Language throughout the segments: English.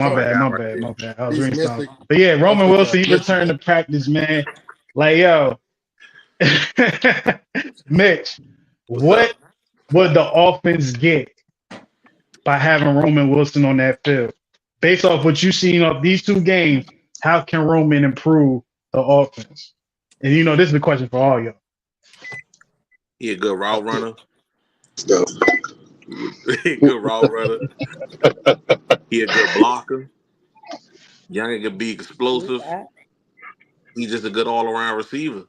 My bad. I was reading something. But yeah, Roman Wilson, he returned to practice, man. Like, yo, Mitch, what would the offense get by having Roman Wilson on that field? Based off what you've seen of these two games, how can Roman improve the offense? And this is the question for all y'all. He a good route runner. No. He a good route runner. He a good blocker. Young can be explosive. He's just a good all around receiver.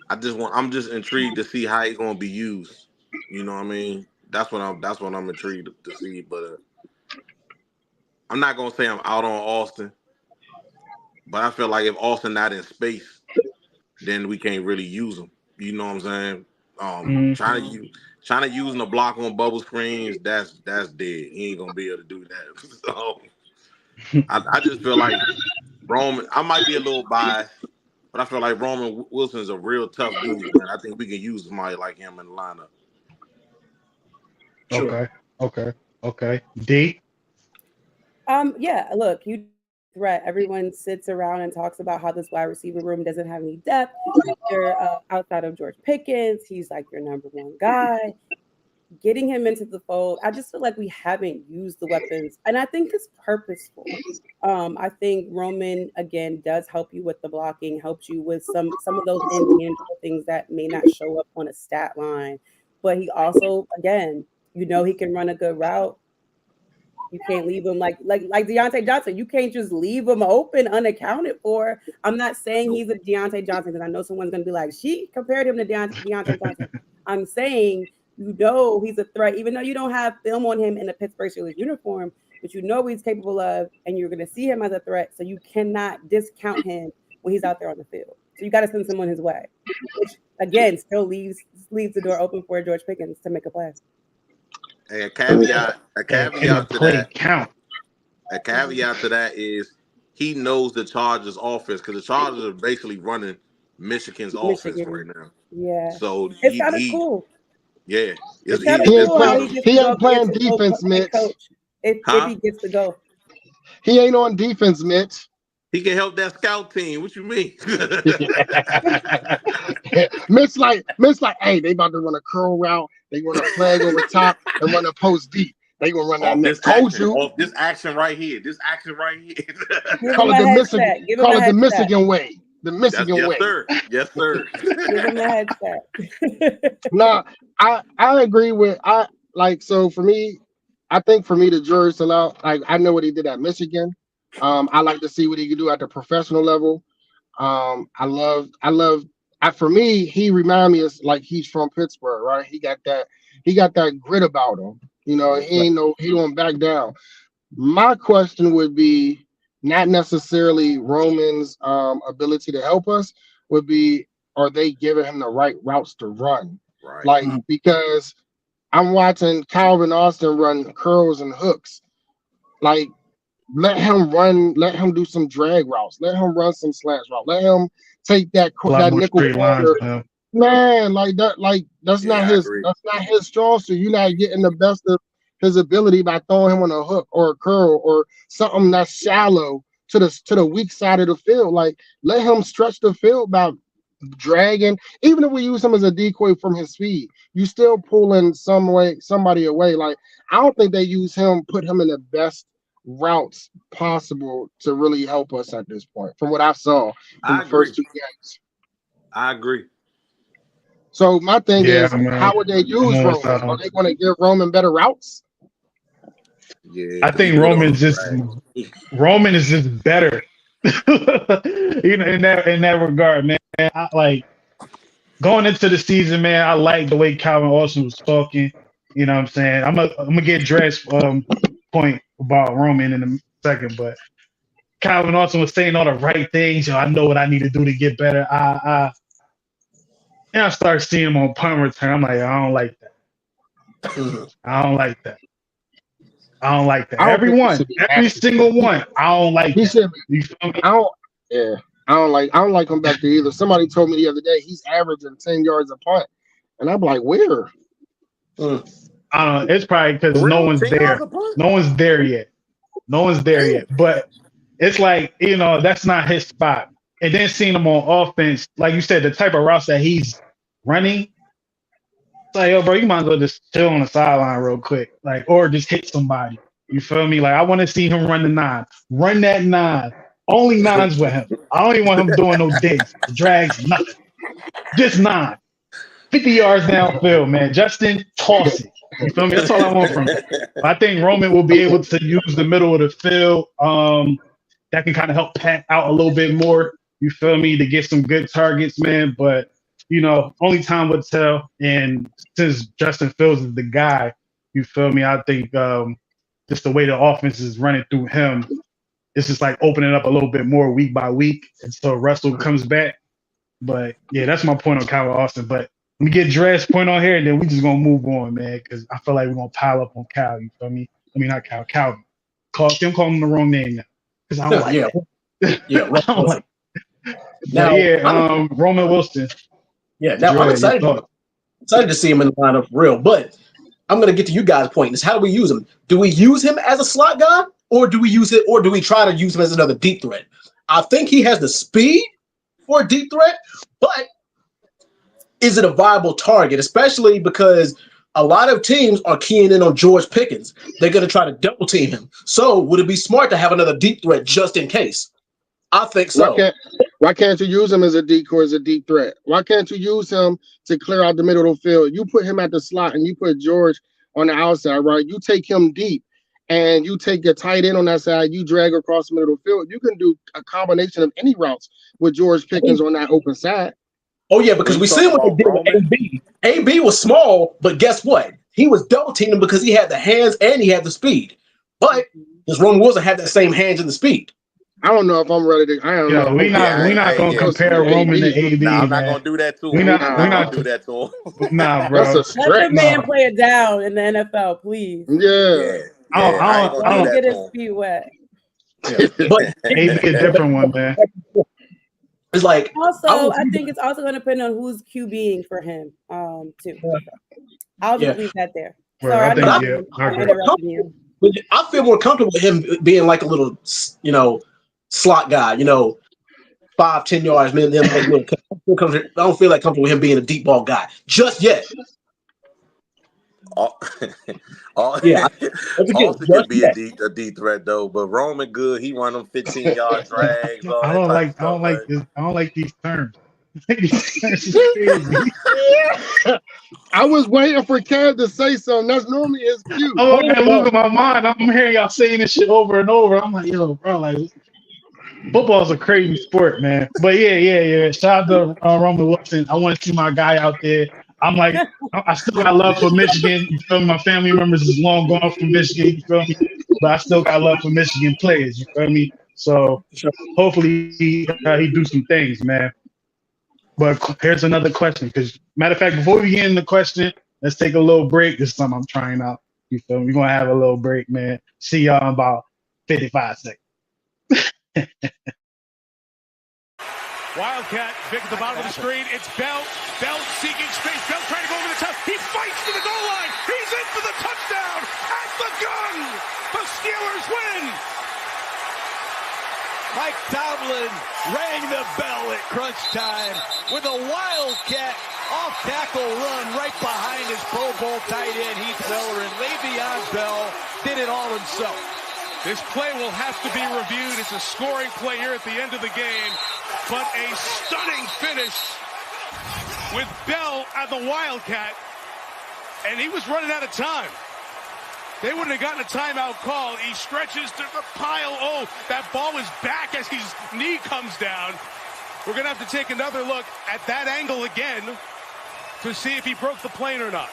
I'm just intrigued to see how he's gonna be used. You know what I mean? That's what I'm intrigued to see. But I'm not gonna say I'm out on Austin. But I feel like if Austin not in space, then we can't really use him. You know what I'm saying? Trying to use the block on bubble screens, that's dead. He ain't gonna be able to do that. So I just feel like Roman. I might be a little biased, but I feel like Roman Wilson is a real tough dude, man. I think we can use somebody like him in the lineup. Sure. Okay. D. Yeah. Look, you threat. Everyone sits around and talks about how this wide receiver room doesn't have any depth. You're outside of George Pickens. He's like your number one guy. Getting him into the fold, I just feel like we haven't used the weapons, and I think it's purposeful. I think Roman again does help you with the blocking, helps you with some of those intangible things that may not show up on a stat line. But he also, again, he can run a good route. You can't leave him like Deontay Johnson. You can't just leave him open unaccounted for. I'm not saying he's a Deontay Johnson because I know someone's gonna be like, she compared him to Deontay Johnson. I'm saying he's a threat, even though you don't have film on him in the Pittsburgh Steelers uniform, but what he's capable of, and you're gonna see him as a threat. So you cannot discount him when he's out there on the field. So you got to send someone his way, which again still leaves the door open for George Pickens to make a play. Hey, a caveat to that is he knows the Chargers offense because the Chargers are basically running Michigan's offense right now. Yeah. So it's kind of cool. Yeah. He ain't playing defense, Mitch. If he gets to go. He ain't on defense, Mitch. He can help that scout team. What you mean? Mitch like, hey, they about to run a curl route. They run a flag over top and run a post deep. They gonna run that next. This action right here. Call it the Michigan way. The Michigan way. Yes, sir. Give him a headset. No, I agree with so for me, I think for me the jury's still out. I know what he did at Michigan. I like to see what he can do at the professional level. For me, he remind me of like he's from Pittsburgh, right? He got that grit about him. He don't back down. My question would be not necessarily Roman's ability to help us, would be, are they giving him the right routes to run? Right. Because I'm watching Calvin Austin run curls and hooks. Let him run, let him do some drag routes, let him run some slants route, let him take that nickel corner. Man, that's not his strong suit. You're not getting the best of his ability by throwing him on a hook or a curl or something that's shallow to the weak side of the field. Let him stretch the field by dragging. Even if we use him as a decoy from his speed, you still pulling somebody away. I don't think they put him in the best routes possible to really help us at this point, from what I saw in the first two games. I agree. So my thing is, how would they use Roman? Are they going to give Roman better routes? Yeah, I think Roman is just better. In that regard, man. Going into the season, man, I like the way Calvin Austin was talking. You know what I'm saying? I'm gonna get dressed point about Roman in a second, but Calvin Austin was saying all the right things. I know what I need to do to get better. I start seeing him on punt return. I'm like, I don't like that. I don't like that. Every single one. I don't like that. You feel me? I don't like him back there either. Somebody told me the other day he's averaging 10 yards a punt, and I'm like, where? I don't know. It's probably because no one's there. No one's there yet. No one's there yet. But it's like, that's not his spot. And then seeing him on offense, like you said, the type of routes that he's running, it's like, yo, bro, you might as well just chill on the sideline real quick. Like, or just hit somebody. You feel me? Like, I want to see him run the 9. Run that 9. Only 9s with him. I don't even want him doing no digs, drags, nothing. Just 9. 50 yards downfield, man. Justin, toss it. You feel me? That's all I want from him. I think Roman will be able to use the middle of the field. That can kind of help Pat out a little bit more. You feel me? To get some good targets, man. But, only time will tell. And since Justin Fields is the guy, you feel me? I think just the way the offense is running through him, it's just like opening up a little bit more week by week until Russell comes back. But, yeah, that's my point on Calvin Austin. But let me get Dre's point on here, and then we just going to move on, man, because I feel like we're going to pile up on Cal. You feel me? I mean, not Cal, Calvin. I'm calling him the wrong name now because I don't like it. Yeah, I don't like it. Now, Roman Wilson. Yeah, now I'm excited to see him in the lineup for real. But I'm going to get to you guys' point. Is how do we use him? Do we use him as a slot guy, or do we try to use him as another deep threat? I think he has the speed for a deep threat, but is it a viable target? Especially because a lot of teams are keying in on George Pickens. They're going to try to double team him. So would it be smart to have another deep threat just in case? I think so. Why can't you use him as a decoy, as a deep threat? Why can't you use him to clear out the middle of the field? You put him at the slot and you put George on the outside, right? You take him deep and you take your tight end on that side. You drag across the middle of the field. You can do a combination of any routes with George Pickens on that open side. Oh, yeah, because we see what they did with AB. AB was small, but guess what? He was double teaming because he had the hands and he had the speed. But does Roman Wilson have that same hands and the speed? I don't know if I'm ready to. I don't know. We're not gonna compare Roman to AB. Nah, I'm not gonna do that to him. We're not gonna do that to him. Nah, bro. That's a stretch. Let the man play it down in the NFL, please. Yeah. I don't get his feet wet. Yeah. But AB a different one, man. It's like also, I think it's also going to depend on who's QBing for him, too. I'll just leave that there. Sorry, I'm interrupting you. I feel more comfortable with him being like a little, slot guy. 5-10 yards. Man, I don't feel like comfortable with him being a deep ball guy just yet. Austin could be a deep threat though, but Roman good. He run them 15-yard drags. I don't like these terms. I was waiting for Kev to say something. That's normally his cue. Oh, I lose my mind. I'm hearing y'all saying this shit over and over. I'm like, yo, bro, like football's a crazy sport, man. But yeah. Shout out to Roman Wilson. I want to see my guy out there. I'm like, I still got love for Michigan. You feel me? My family members is long gone from Michigan. You feel me? But I still got love for Michigan players. You feel me? So hopefully he do some things, man. But here's another question. Because matter of fact, before we get into the question, let's take a little break. This is something I'm trying out. You feel me? We're gonna have a little break, man. See y'all in about 55 seconds. Wildcat, big at the bottom of the screen. It's Bell. Bell seeking space. Bell trying to go over the top. He fights to the goal line. He's in for the touchdown at the gun. The Steelers win. Mike Tomlin rang the bell at crunch time with a Wildcat off-tackle run right behind his Pro Bowl tight end Heath Miller, and Le'Veon Bell did it all himself. This play will have to be reviewed. It's a scoring play here at the end of the game, but a stunning finish with Bell at the Wildcat, and he was running out of time. They wouldn't have gotten a timeout call. He stretches to the pile. Oh, that ball is back as his knee comes down. We're going to have to take another look at that angle again to see if he broke the plane or not.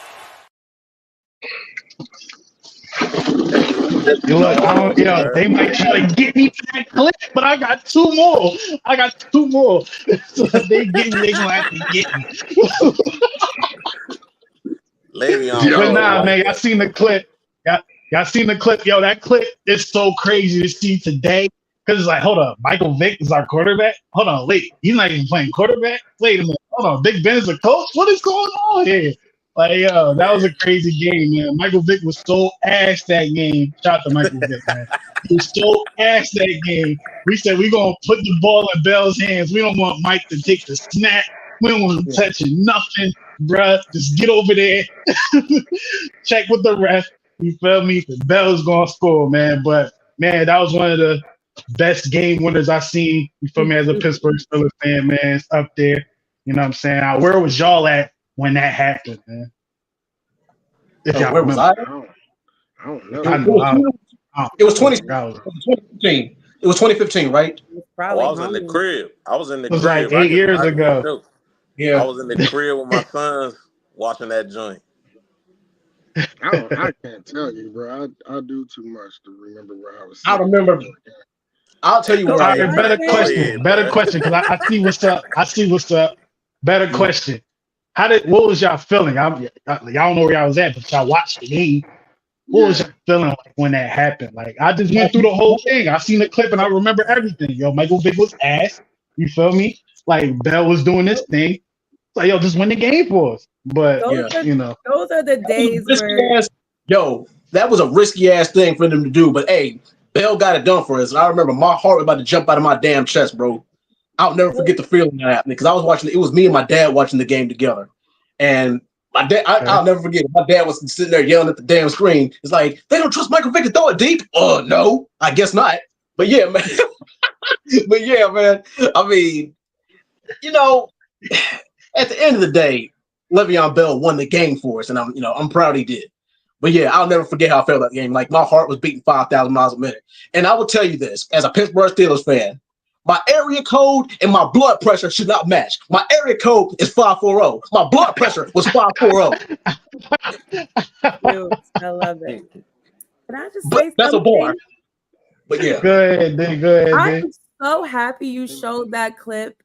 They might try to get me to that clip, but I got two more. So they gonna have to get me. But nah, man, y'all seen the clip. Y'all seen the clip. Yo, that clip is so crazy to see today. Because it's like, hold up, Michael Vick is our quarterback? Hold on, wait, he's not even playing quarterback? Wait a minute, hold on, Big Ben is a coach? What is going on here? Like, yo, that was a crazy game, man. Michael Vick was so ass that game. Shout out to Michael Vick, man. He was so ass that game. We said we're going to put the ball in Bell's hands. We don't want Mike to take the snap. We don't want him touching nothing, bruh. Just get over there. Check with the ref. You feel me? The Bell's going to score, man. But, man, that was one of the best game winners I've seen. You feel me? As a Pittsburgh Steelers fan, man. It's up there. You know what I'm saying? Where was y'all at when that happened, man? Where was I? I don't know. It was 2015. It was 2015, right? I was in the crib. I was in the crib. It was like 8 years ago. Yeah. I was in the crib with my sons watching that joint. I can't tell you, bro. I do too much to remember where I was. I remember. I'll tell you where I am. Better question, because I see what's up. Better question. What was y'all feeling? Y'all don't know where y'all was at, but y'all watched the game. What was y'all feeling like when that happened? Like, I just went through the whole thing. I seen the clip and I remember everything. Yo, Michael Vick was ass. You feel me? Like, Bell was doing this thing. It's like, yo, just win the game for us. But those are the days where that was a risky ass thing for them to do. But hey, Bell got it done for us. And I remember my heart was about to jump out of my damn chest, bro. I'll never forget the feeling that happened because I was watching. It was me and my dad watching the game together, and my dad. I'll never forget. My dad was sitting there yelling at the damn screen. It's like they don't trust Michael Vick to throw it deep. Oh no, I guess not. But yeah, man. I mean, at the end of the day, Le'Veon Bell won the game for us, and I'm proud he did. But yeah, I'll never forget how I felt about the game. Like my heart was beating 5,000 miles a minute. And I will tell you this, as a Pittsburgh Steelers fan. My area code and my blood pressure should not match. My area code is 540. My blood pressure was 540. I love it. Can I just say that's something? a bar. But yeah. Go ahead. I'm so happy you showed that clip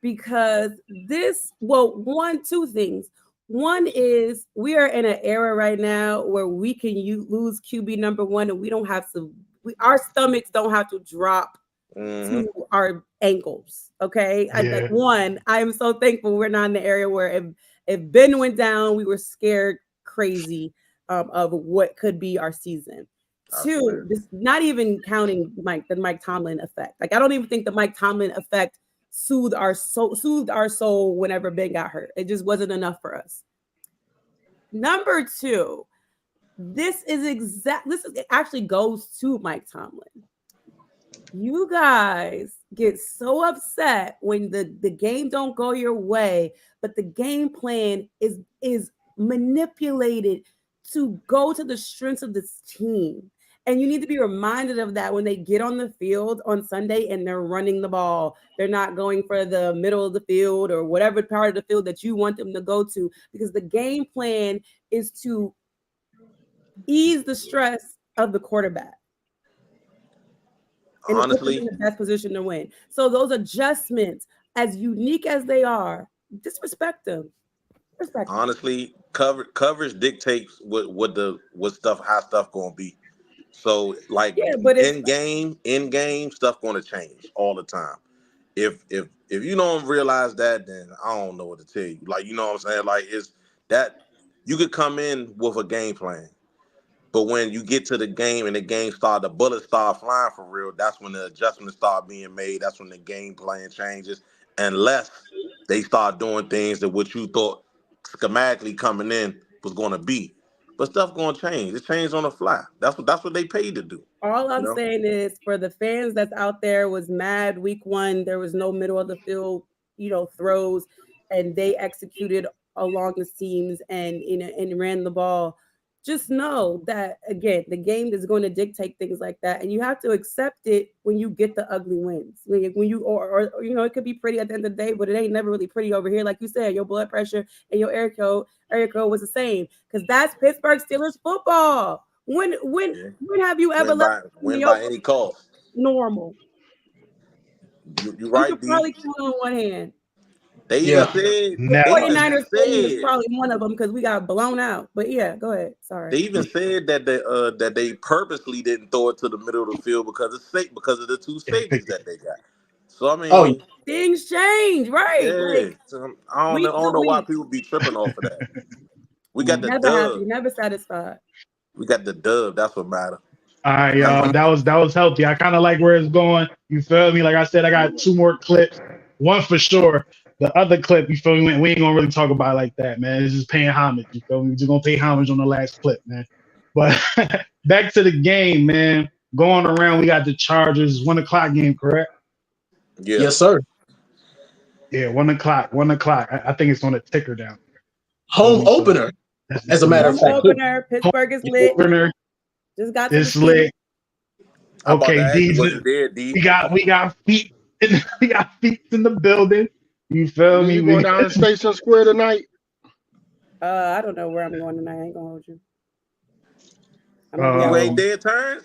because two things. One is we are in an era right now where we can lose QB number one and we don't have to. Our stomachs don't have to drop to our ankles. Okay. Yeah. I am so thankful we're not in the area where if Ben went down, we were scared crazy of what could be our season. Two, just not even counting the Mike Tomlin effect. Like I don't even think the Mike Tomlin effect soothed our soul whenever Ben got hurt. It just wasn't enough for us. Number two, this actually goes to Mike Tomlin. You guys get so upset when the game don't go your way, but the game plan is manipulated to go to the strengths of this team. And you need to be reminded of that when they get on the field on Sunday and they're running the ball. They're not going for the middle of the field or whatever part of the field that you want them to go to, because the game plan is to ease the stress of the quarterback. And honestly, in the best position to win. So those adjustments, as unique as they are, disrespect them. Honestly, coverage dictates how stuff gonna be. So like in game stuff gonna change all the time. If you don't realize that, then I don't know what to tell you. Like, you know what I'm saying? Like, it's that you could come in with a game plan. But when you get to the game and the bullets start flying for real, that's when the adjustments start being made. That's when the game plan changes. Unless they start doing things that what you thought schematically coming in was going to be. But stuff going to change. It changed on the fly. That's what they paid to do. All I'm saying is, for the fans that's out there was mad week one, there was no middle of the field, throws, and they executed along the seams and ran the ball. Just know that, again, the game is going to dictate things like that. And you have to accept it when you get the ugly wins. When you, or it could be pretty at the end of the day, but it ain't never really pretty over here. Like you said, your blood pressure and your area code was the same. Because that's Pittsburgh Steelers football. When have you ever win by any cost? Normal. You're right. You could probably count on one hand. They even said the 49ers is probably one of them because we got blown out. But yeah, go ahead. Sorry. They even said that they purposely didn't throw it to the middle of the field because of the two safeties that they got. So I mean, things change, right? Yeah. I don't know why people be tripping off of that. We got the Never happy, dub. never satisfied. We got the dub. That's what matters. All right, y'all. That was healthy. I kind of like where it's going. You feel me? Like I said, I got 2 more clips. One for sure. The other clip, you feel me? We ain't gonna really talk about it like that, man. It's just paying homage. You feel me? We're just gonna pay homage on the last clip, man. But back to the game, man. Going around, we got the Chargers 1 o'clock game, correct? Yeah. Yes, sir. Yeah, 1 o'clock. 1 o'clock. I think it's on the ticker down. Home opener, as a matter of Home fact. opener, Pittsburgh is lit. Opener Just got to is lit. I'm about to Okay, ask you, D. was it there, D? We got feet. We got feet in the building. You feel me? You going down to Station Square tonight? I don't know where I'm going tonight. I ain't gonna hold you. You ain't there, Terrence?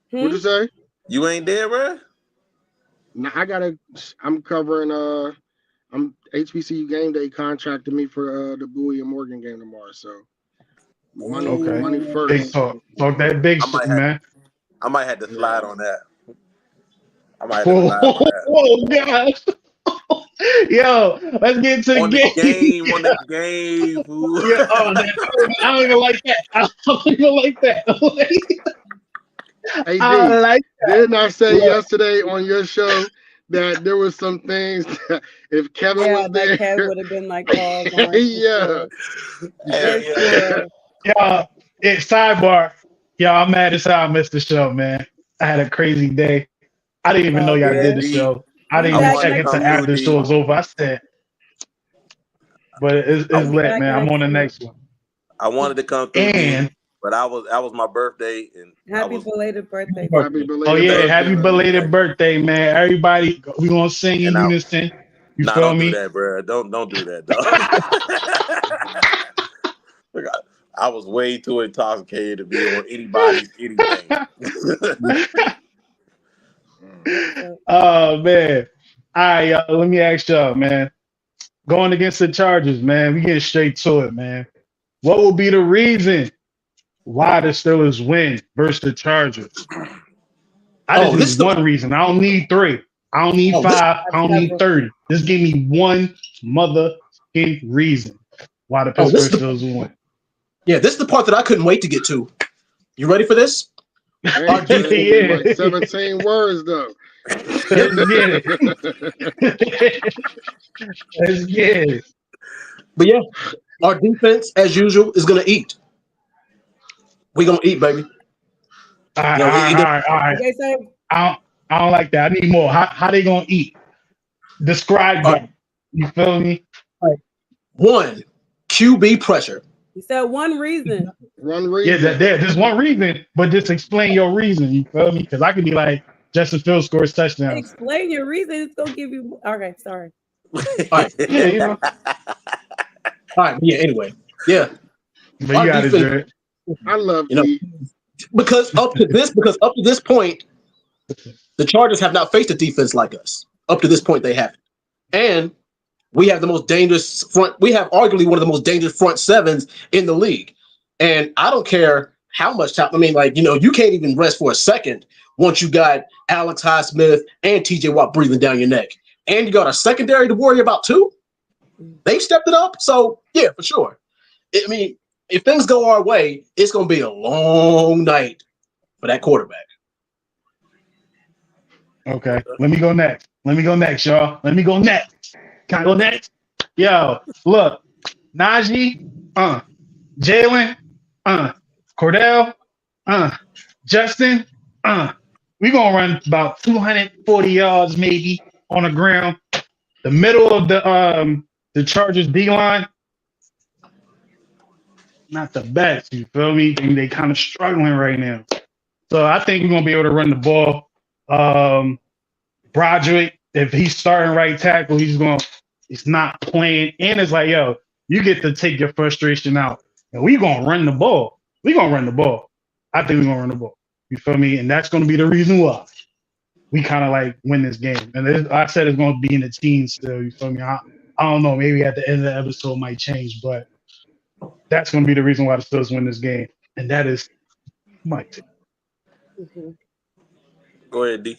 What'd you say? You ain't there, bro? No, I'm covering I'm HBCU game day contracted me for the Bowie and Morgan game tomorrow. So money first. Big talk that big shit, man. I might have to slide on that. Whoa, gosh. Yo, let's get into the game. On the game, fool. Yeah, I don't even like that. I don't even like that. Hey, I like that. Didn't I say yesterday on your show that there was some things that if Kevin was there, Kev would have been like, oh, yeah. Y'all, sidebar. Y'all, I'm mad as hell I missed the show, man. I had a crazy day. I didn't even know y'all did the show. I didn't even check into after the show was over. I said, but it's lit, man. I'm on the next one. I wanted to come through, but that was my birthday, and happy belated birthday. Happy belated birthday, man. Everybody, we gonna sing in unison. You feel don't me? Do that, bro. Don't do that, dog. I was way too intoxicated to be on anybody's anything. Oh man. All right, let me ask y'all, man. Going against the Chargers, man, we get straight to it, man. What will be the reason why the Steelers win versus the Chargers? I just need one reason. I don't need 3. I don't need 5. I don't need 30. Just give me one motherfucking reason why the Pittsburgh Steelers win. Yeah, this is the part that I couldn't wait to get to. You ready for this? Like 17 words though. Let's get it. Let's get it. But yeah, our defense, as usual, is gonna eat. We're gonna eat, baby. All right. I don't like that. I need more. How they gonna eat? Describe that. You feel me? All right. 1, QB pressure. You said one reason. Yeah, there's one reason, but just explain your reason. You feel me? Because I could be like, Justin Fields scores touchdowns. Explain your reason. It's gonna give you. Okay, sorry. All right. Yeah, you know. All right. Yeah. Anyway. Yeah. But you got it, I love because up to this point, the Chargers have not faced a defense like us. Up to this point, they haven't, and we have the most dangerous front. We have arguably one of the most dangerous front sevens in the league. And I don't care how much time. I mean, you can't even rest for a second once you got Alex Highsmith and TJ Watt breathing down your neck. And you got a secondary to worry about too. They've stepped it up. So, yeah, for sure. I mean, if things go our way, it's going to be a long night for that quarterback. Okay. Let me go next, y'all. Let me go next. Can I go next? Yo, look. Najee, Jalen, Cordell, Justin, we gonna run about 240 yards maybe on the ground. The middle of the Chargers D-line, not the best, you feel me? And they kind of struggling right now. So I think we're gonna be able to run the ball. Broderick, if he's starting right tackle, he's not playing. And it's like, yo, you get to take your frustration out. And we're going to run the ball. I think we're going to run the ball. You feel me? And that's going to be the reason why we kind of like win this game. And I said it's going to be in the teens still. You feel me? I don't know. Maybe at the end of the episode it might change. But that's going to be the reason why the Steelers win this game. And that is my team. Mm-hmm. Go ahead, D.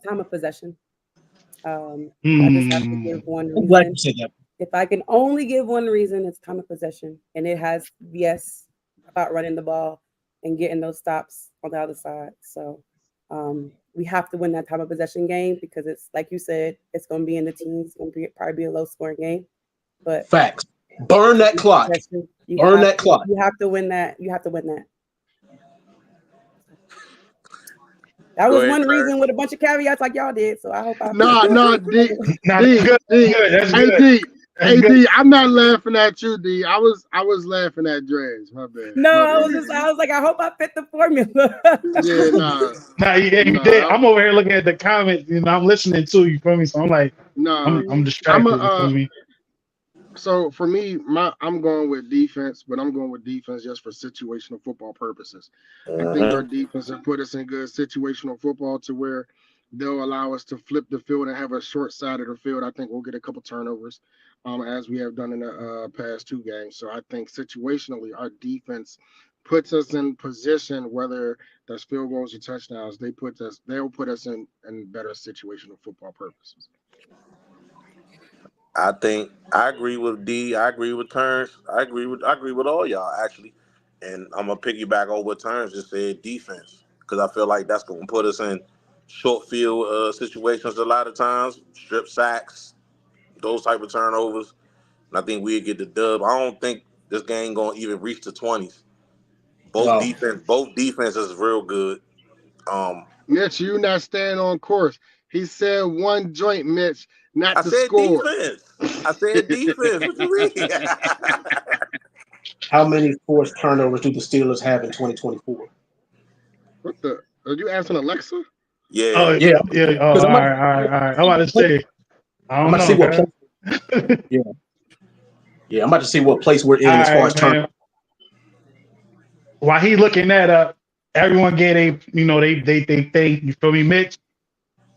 Time of possession. I just have to give one reason. I'm glad you said that. If I can only give one reason, it's time of possession. And it has, yes, about running the ball and getting those stops on the other side. So we have to win that time of possession game because it's, like you said, it's going to be in the teens. It's going to probably be a low-scoring game. But facts. Burn that clock. Burn that clock. You have to win that. You have to win that. That was one reason with a bunch of caveats like y'all did. So I hope I. D. Hey, D, I'm not laughing at you, D. I was laughing at Dre's. My bad. No, I was like, I hope I fit the formula. I'm over here looking at the comments. I'm listening to you. Feel me? So I'm like, I'm distracted. So for me, I'm going with defense, but I'm going with defense just for situational football purposes. I think our defense has put us in good situational football to where they'll allow us to flip the field and have a short side of the field. I think we'll get a couple turnovers, as we have done in the past 2 games. So I think situationally, our defense puts us in position, whether that's field goals or touchdowns. They'll put us in better situational football purposes. I think I agree with D. I agree with Terrence. I agree with all y'all actually, and I'm gonna piggyback on what Terrence just said. Defense, because I feel like that's gonna put us in short field situations a lot of times, strip sacks, those type of turnovers, and I think we'd get the dub. I don't think this game gonna even reach the 20s. Both defenses real good. Mitch, you not staying on course. He said one joint, Mitch, not to score. Defense. I said defense. What you mean? How many forced turnovers do the Steelers have in 2024? What the? Are you asking Alexa? Yeah. Oh, yeah. Oh, all right. I'm about to say. I'm about to see what. Yeah. I'm about to see what place we're in as far as turnovers. While he looking that up, everyone get they you feel me, Mitch?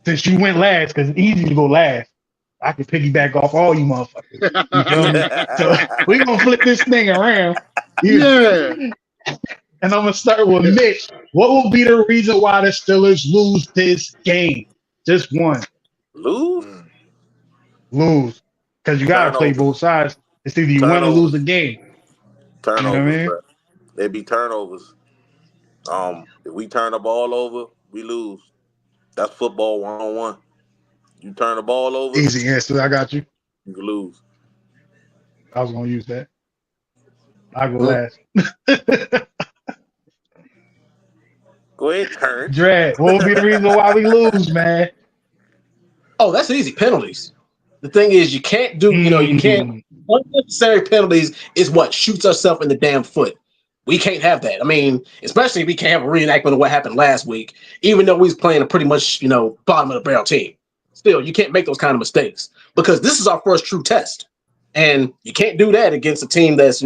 Since you went last, because it's easy to go last, I can piggyback off all you motherfuckers. You feel me? So we're gonna flip this thing around. Yeah. And I'm gonna start with Mitch. What will be the reason why the Steelers lose this game? Just one. Lose. Because you gotta play both sides. It's either you win or lose the game. Turnovers, you know what I mean? Bro. They'd be turnovers. If we turn the ball over, we lose. That's football 1-on-1. You turn the ball over. Easy answer. I got you. You can lose. I was gonna use that. I go last. Go ahead, Terrence. Dread. What will be the reason why we lose, man? Oh, that's easy. Penalties. The thing is, you can't do. You can't. Unnecessary penalties is what shoots ourselves in the damn foot. We can't have that. I mean, especially if we can't have a reenactment of what happened last week, even though we was playing a pretty much, bottom of the barrel team. Still, you can't make those kind of mistakes because this is our first true test. And you can't do that against a team that's,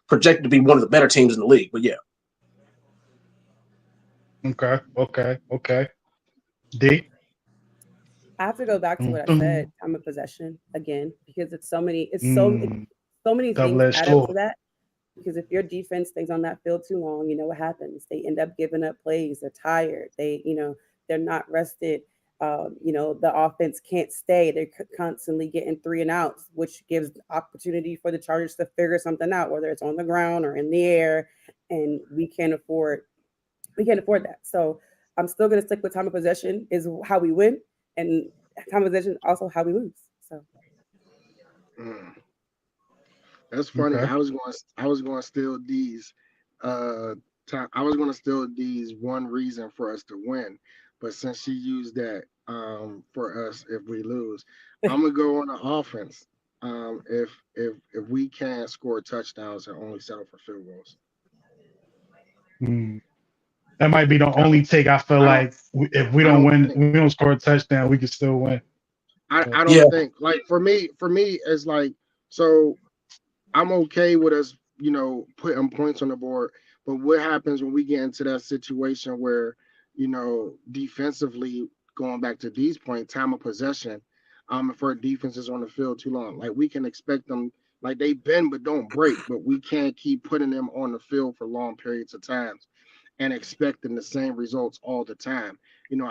projected to be one of the better teams in the league. But yeah. Okay. D? I have to go back to what I said, time of possession again, because it's so many things add up to that. Because if your defense stays on that field too long, you know what happens. They end up giving up plays. They're tired. They're not rested. The offense can't stay. They're constantly getting 3 and outs, which gives opportunity for the Chargers to figure something out, whether it's on the ground or in the air. And we can't afford that. So I'm still going to stick with time of possession is how we win, and time of possession is also how we lose. So. That's funny. Okay. I was going to steal D's. I was going to steal D's one reason for us to win, but since she used that for us if we lose, I'm gonna go on the offense. If we can't score touchdowns and only settle for field goals. That might be the only take. I feel like if we don't win, we don't score a touchdown, we can still win. I don't think, like, for me, it's like, so I'm okay with us, putting points on the board. But what happens when we get into that situation where, defensively, going back to D's point, time of possession, if our defense is on the field too long, like, we can expect them, like, they bend but don't break, but we can't keep putting them on the field for long periods of time and expecting the same results all the time.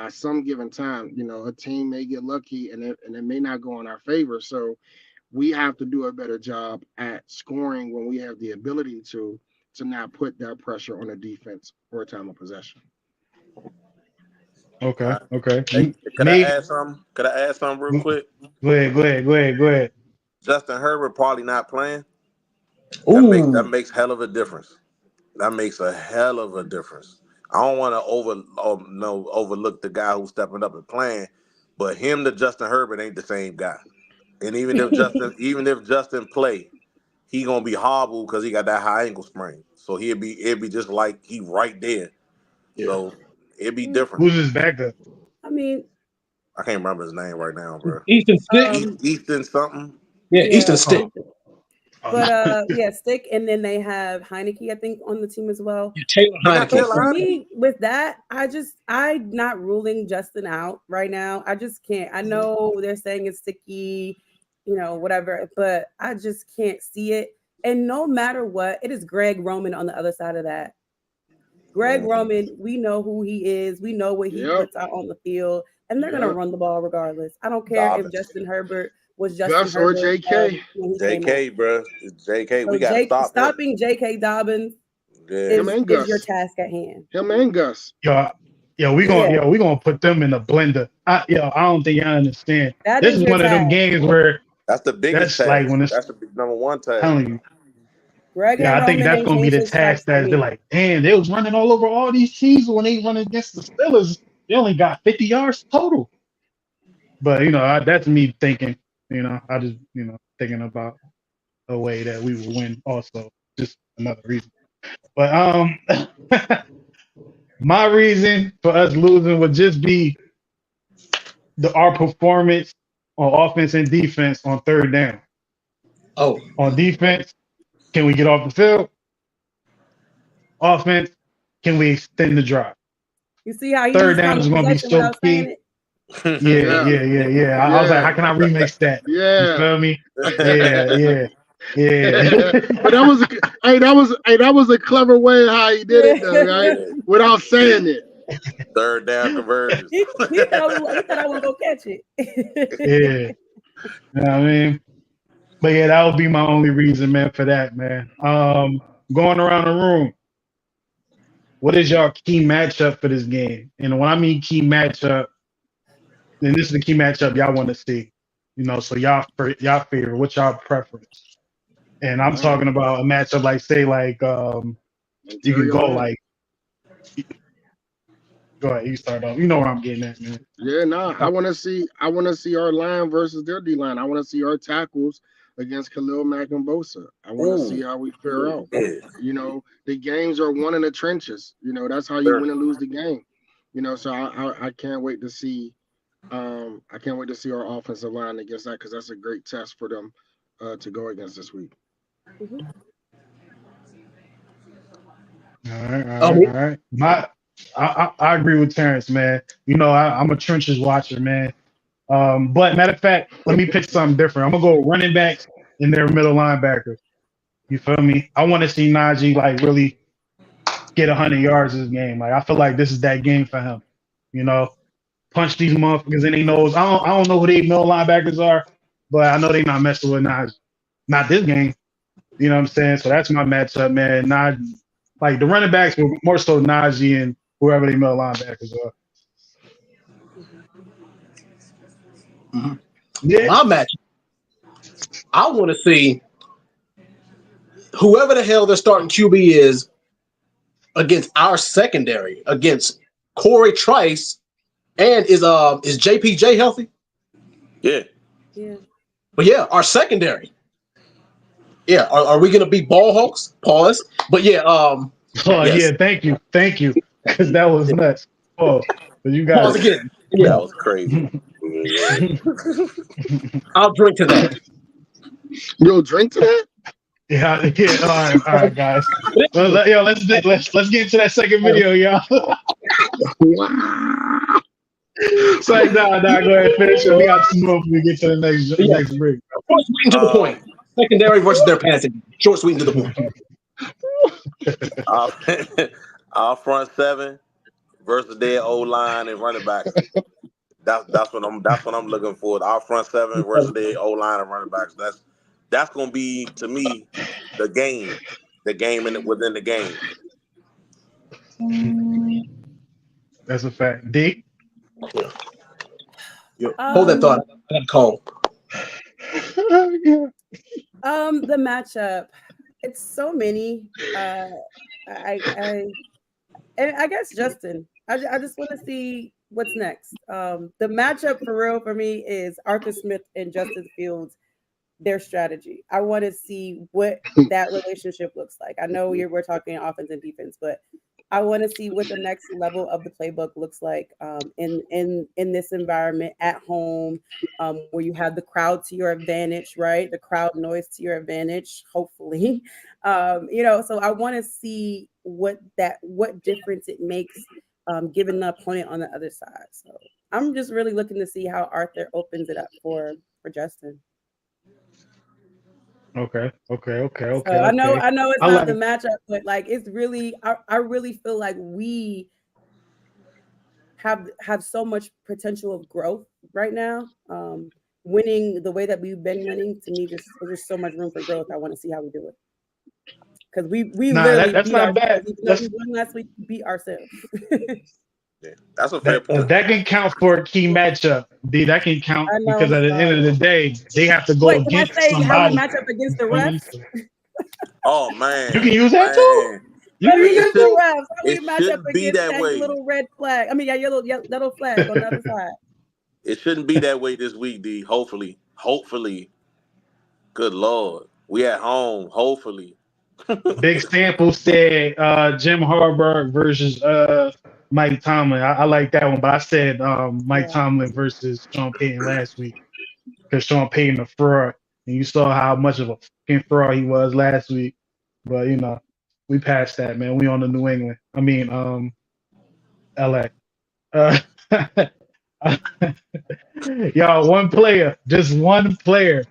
At some given time, a team may get lucky and it may not go in our favor. So we have to do a better job at scoring when we have the ability to not put that pressure on the defense for a time of possession. Okay. Hey, could I Me. add something? Could I add something real quick? Go ahead. Justin Herbert probably not playing. Ooh. That makes hell of a difference. That makes a hell of a difference. I don't want to overlook the guy who's stepping up and playing, but him to Justin Herbert ain't the same guy. And even if Justin play, he gonna be hobbled because he got that high ankle sprain. So it'd be just like he right there. Yeah. So it'd be different. Who's his backup? I mean, I can't remember his name right now, bro. Easton Stick. Easton something. Yeah, Easton Stick. But Stick, and then they have Heineke, I think, on the team as well. Yeah, Taylor Heineke. But for me, with that, I'm not ruling Justin out right now. I just can't. I know they're saying it's sticky, whatever, but I just can't see it. And no matter what, it is Greg Roman on the other side of that. Greg Roman, we know who he is. We know what he puts out on the field, and they're going to run the ball regardless. I don't care if Justin Herbert was Justin Herbert or JK. JK, bro. It's JK. So we got to stop stopping JK Dobbins is your task at hand. Him and Gus. We gonna put them in a blender. I don't think y'all understand. This is one of them games where that's the biggest task. Like when that's the number one task. Telling you. Greg I think that's gonna be the task that they're like, damn, they was running all over all these teams when they run against the Steelers. They only got 50 yards total. But that's me thinking. I just thinking about a way that we will win. Also, just another reason. But my reason for us losing would just be our performance on offense and defense on third down. Oh, on defense, can we get off the field? Offense, can we extend the drive? You see how third down is going to be so key. Yeah. I was like, how can I remix that? Yeah. You feel me? Yeah. But that was a clever way how he did it though, right? Without saying it. Third down conversions. he thought I was gonna catch it. Yeah. You know what I mean? But yeah, that would be my only reason, man, for that, man. Going around the room. What is your key matchup for this game? And when I mean key matchup, then this is the key matchup y'all want to see. So y'all favor, what's y'all preference? And I'm talking about a matchup like you can go like go ahead, you start off. You know where I'm getting at, man. Yeah, I want to see our line versus their D line. I want to see our tackles against Khalil Mack and Bosa. I want to see how we fare out. The games are won in the trenches. That's how you win and lose the game. So I can't wait to see. I can't wait to see our offensive line against that because that's a great test for them to go against this week. Mm-hmm. All right. I agree with Terrence, man. I'm a trenches watcher, man. But matter of fact, let me pick something different. I'm gonna go running backs and their middle linebackers. You feel me? I want to see Najee really get 100 yards this game. I feel like this is that game for him. Punch these motherfuckers in their nose. I don't know who their middle linebackers are, but I know they not messing with Najee. Not this game. You know what I'm saying? So that's my matchup, man. Najee, the running backs were more so Najee and whoever their middle linebackers are. Mm-hmm. Yeah. My match. I want to see whoever the hell their starting QB is against our secondary, against Corey Trice, and is JPJ healthy? Yeah. But yeah, our secondary. Yeah, are we gonna be ball hawks? Pause. But yeah, yes. Yeah, thank you, because that was nuts. Oh, you guys. Pause again. Yeah, that was crazy. I'll drink to that. You'll drink to that? Yeah. All right, guys. Let's get into that second video, y'all. Wow. It's like, nah, go ahead, finish it. We got some more when we get to the next break. Short, sweet, and to the point. Secondary versus their passing. Short, sweet, and to the point. Our front seven versus their O-line and running back. That's what I'm looking for. Our front seven versus the O line and running backs. That's gonna be, to me, the game within the game. That's a fact. D. Hold that thought. I got a call. The matchup. It's so many. I guess Justin. I just want to see what's next. The matchup for real for me is Arthur Smith and Justin Fields. Their strategy. I want to see what that relationship looks like. I know we're talking offense and defense, but I want to see what the next level of the playbook looks like in this environment at home, where you have the crowd to your advantage, right? The crowd noise to your advantage, hopefully. So I want to see what difference it makes, given the opponent on the other side. So I'm just really looking to see how Arthur opens it up for Justin. Okay. So I know it's not the matchup, but like it's really, I really feel like we have so much potential of growth right now. Winning the way that we've been winning, to me, there's so much room for growth. I want to see how we do it, because we literally that's beat not ourselves. bad. Even though we won last week, we beat ourselves. Yeah, that's a fair point. That can count for a key matchup. D, that can count because at the end of the day, they have to go Wait, can I against say somebody. how we match up against the refs? Oh man, you can use that too. Let me use the refs. How we match up be against that way. little red flag? I mean, yellow flag on the other side. It shouldn't be that way this week, D. Hopefully. Good Lord, we at home. Hopefully. Big Sample said Jim Harbaugh versus Mike Tomlin. I like that one, but I said Mike Tomlin versus Sean Payton last week, because Sean Payton a fraud, and you saw how much of a fucking fraud he was last week. But we passed that, man. We on the New England. I mean, LA. Y'all, just one player.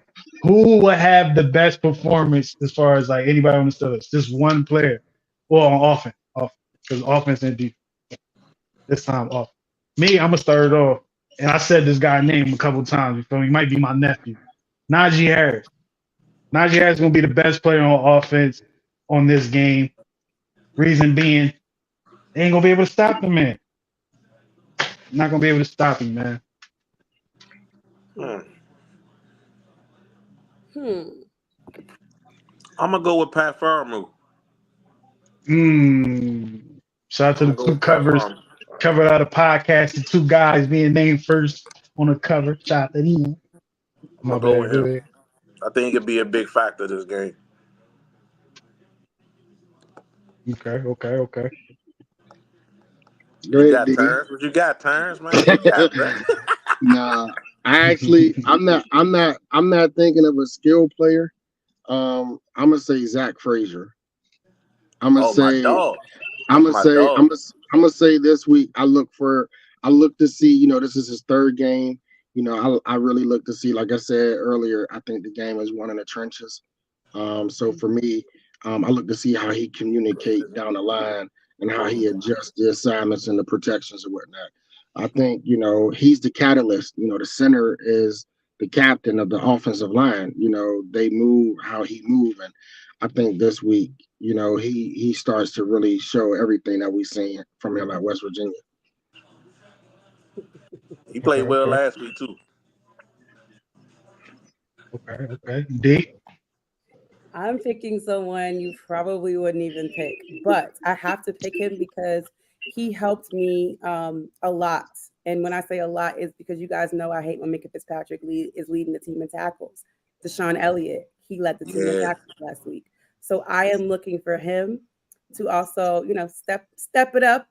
Who will have the best performance as far as like anybody on the Steelers? Just one player. Well, on offense. Because offense and defense. This time off. Me, I'm going to start it off. And I said this guy's name a couple times. You feel me? He might be my nephew. Najee Harris. Najee Harris is going to be the best player on offense on this game. Reason being, they ain't going to be able to stop him, man. Not going to be able to stop him, man. I'm gonna go with Pat Fairmouth. Shout out to the two covers. Covered out a podcast. The two guys being named first on the cover. Shout out to him. I'm gonna go with him. I think he could be a big factor this game. Okay. Go ahead, Terrence. What you got, Terrence, man? What you got, bro? Nah, I'm not thinking of a skill player. I'm gonna say Zach Frazier. I'm gonna say this week I look to see, this is his third game. I really look to see, like I said earlier, I think the game is won in the trenches. So for me, I look to see how he communicates down the line and how he adjusts the assignments and the protections and whatnot. I think, he's the catalyst. The center is the captain of the offensive line. They move how he moves. And I think this week, he starts to really show everything that we've seen from him at West Virginia. He played well last week, too. Okay. D? I'm picking someone you probably wouldn't even pick, but I have to pick him because he helped me a lot. And when I say a lot, it's because you guys know I hate when Minka Fitzpatrick is leading the team in tackles. Deshaun Elliott, he led the team in tackles last week. So I am looking for him to also, step it up,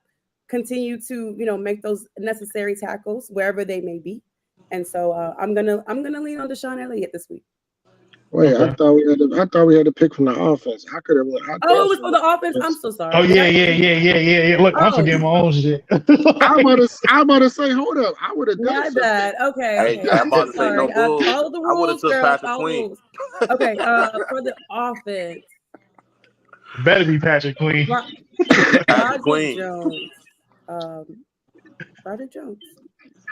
continue to, make those necessary tackles wherever they may be. And so I'm gonna lean on Deshaun Elliott this week. Wait, I thought we had to pick from the offense. I could have. It was for the offense. I'm so sorry. Oh yeah. Look, I'm forgetting my own shit. I'm about to say, hold up. I would have done my bad. Okay. Hey, I'm about to say no bull. Follow the rules, I would have took Patrick Queen. Okay. For the offense, better be Patrick Queen. Patrick Queen. Jones. Roger Jones.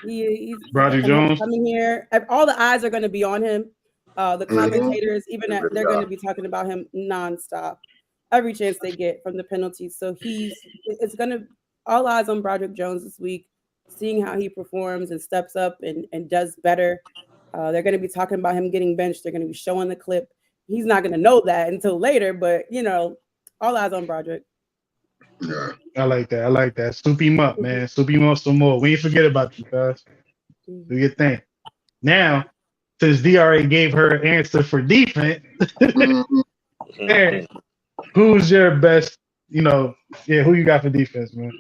He's Broderick Jones coming here. All the eyes are going to be on him. The commentators, they're going to be talking about him nonstop, every chance they get from the penalties. So it's going to all eyes on Broderick Jones this week, seeing how he performs and steps up and does better. They're going to be talking about him getting benched. They're going to be showing the clip. He's not going to know that until later, but all eyes on Broderick. Yeah. I like that. Soup him up, man. Soup him up some more. We ain't forget about you guys. Do your thing. Now, since DRA gave her answer for defense, who's your best, who you got for defense, man?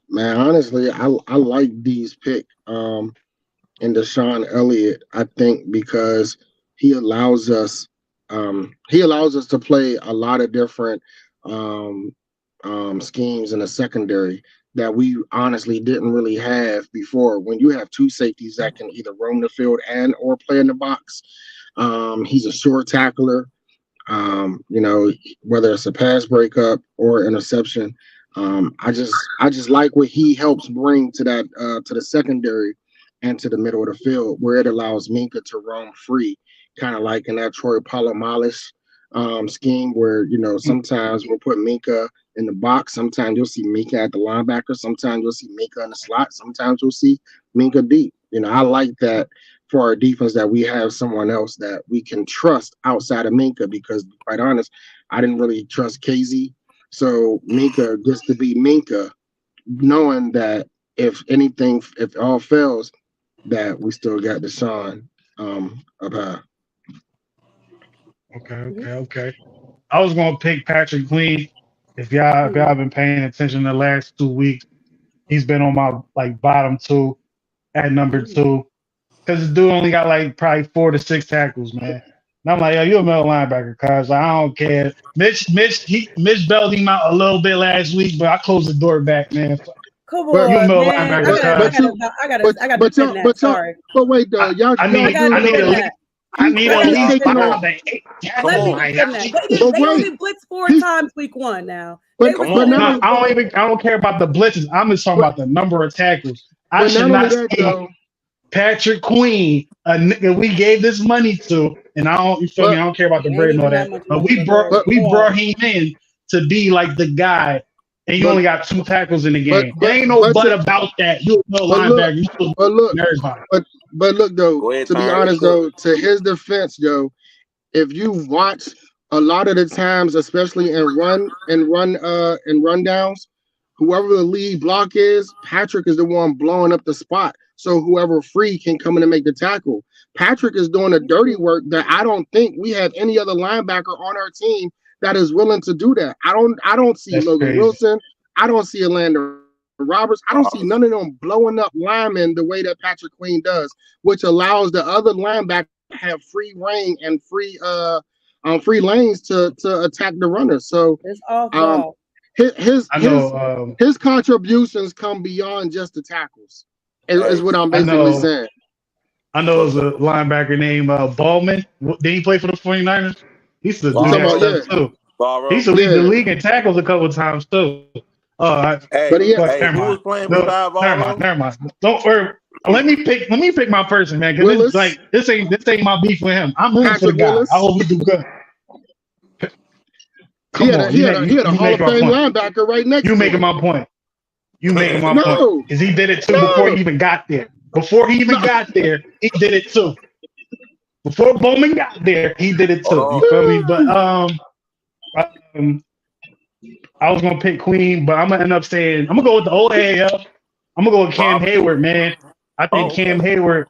Man, honestly, I like D's pick and Deshaun Elliott, I think, because he allows us to play a lot of different schemes in the secondary that we honestly didn't really have before. When you have two safeties that can either roam the field and or play in the box, he's a short tackler. Whether it's a pass breakup or interception, I just like what he helps bring to that to the secondary and to the middle of the field, where it allows Minka to roam free, kind of like in that Troy Polamalu scheme, where sometimes we'll put Minka in the box. Sometimes you'll see Minka at the linebacker. Sometimes you'll see Minka in the slot. Sometimes you'll see Minka deep. I like that for our defense, that we have someone else that we can trust outside of Minka, because, to be quite honest, I didn't really trust KZ. So Minka gets to be Minka, knowing that if all fails, that we still got Deshaun up high. Okay. I was gonna pick Patrick Queen. If y'all been paying attention the last 2 weeks, he's been on my bottom two at number 2. Because this dude only got probably 4 to 6 tackles, man. And I'm like, yo, you're a middle linebacker, cuz I don't care. Mitch bailed him out a little bit last week, but I closed the door back, man. Come on, you a middle man. linebacker, I got to that. Sorry. But wait, though, I need at least 5 to 8 tackles. They only blitzed 4 times week 1 now. But I don't care about the blitzes. I'm just talking about the number of tackles. I should not see Patrick Queen, a nigga we gave this money to, and I don't care about the bread and all that. But we brought him in to be like the guy, and you only got 2 tackles in the game. There ain't no about that. You a linebacker. But look though, to be honest though, to his defense, Joe, if you watch a lot of the times, especially in run downs, whoever the lead block is, Patrick is the one blowing up the spot. So whoever free can come in and make the tackle. Patrick is doing the dirty work that I don't think we have any other linebacker on our team that is willing to do that. I don't see Logan Wilson. I don't see Orlando Roberts. I don't see none of them blowing up linemen the way that Patrick Queen does, which allows the other linebacker to have free reign and free lanes to attack the runner. So it's awful. His contributions come beyond just the tackles. Is what I'm basically saying. I know there's a linebacker named Ballman. Did he play for the 49ers? He used to do that stuff too. He used to lead the league in tackles a couple of times too. Who was playing beside Ballman? Never mind. Don't worry. Let me pick my person, man. Because this ain't my beef with him. I'm rooting for the guy. I hope he do good. He had a Hall of Fame linebacker right next to him. You making my point. Point. Because he did it too before he even got there. Before he even got there, he did it too. Before Bowman got there, he did it too. You feel me? But I was gonna pick Queen, but I'm gonna end up saying I'm gonna go with the old AAF. I'm gonna go with Cam Hayward, man. I think Cam Hayward,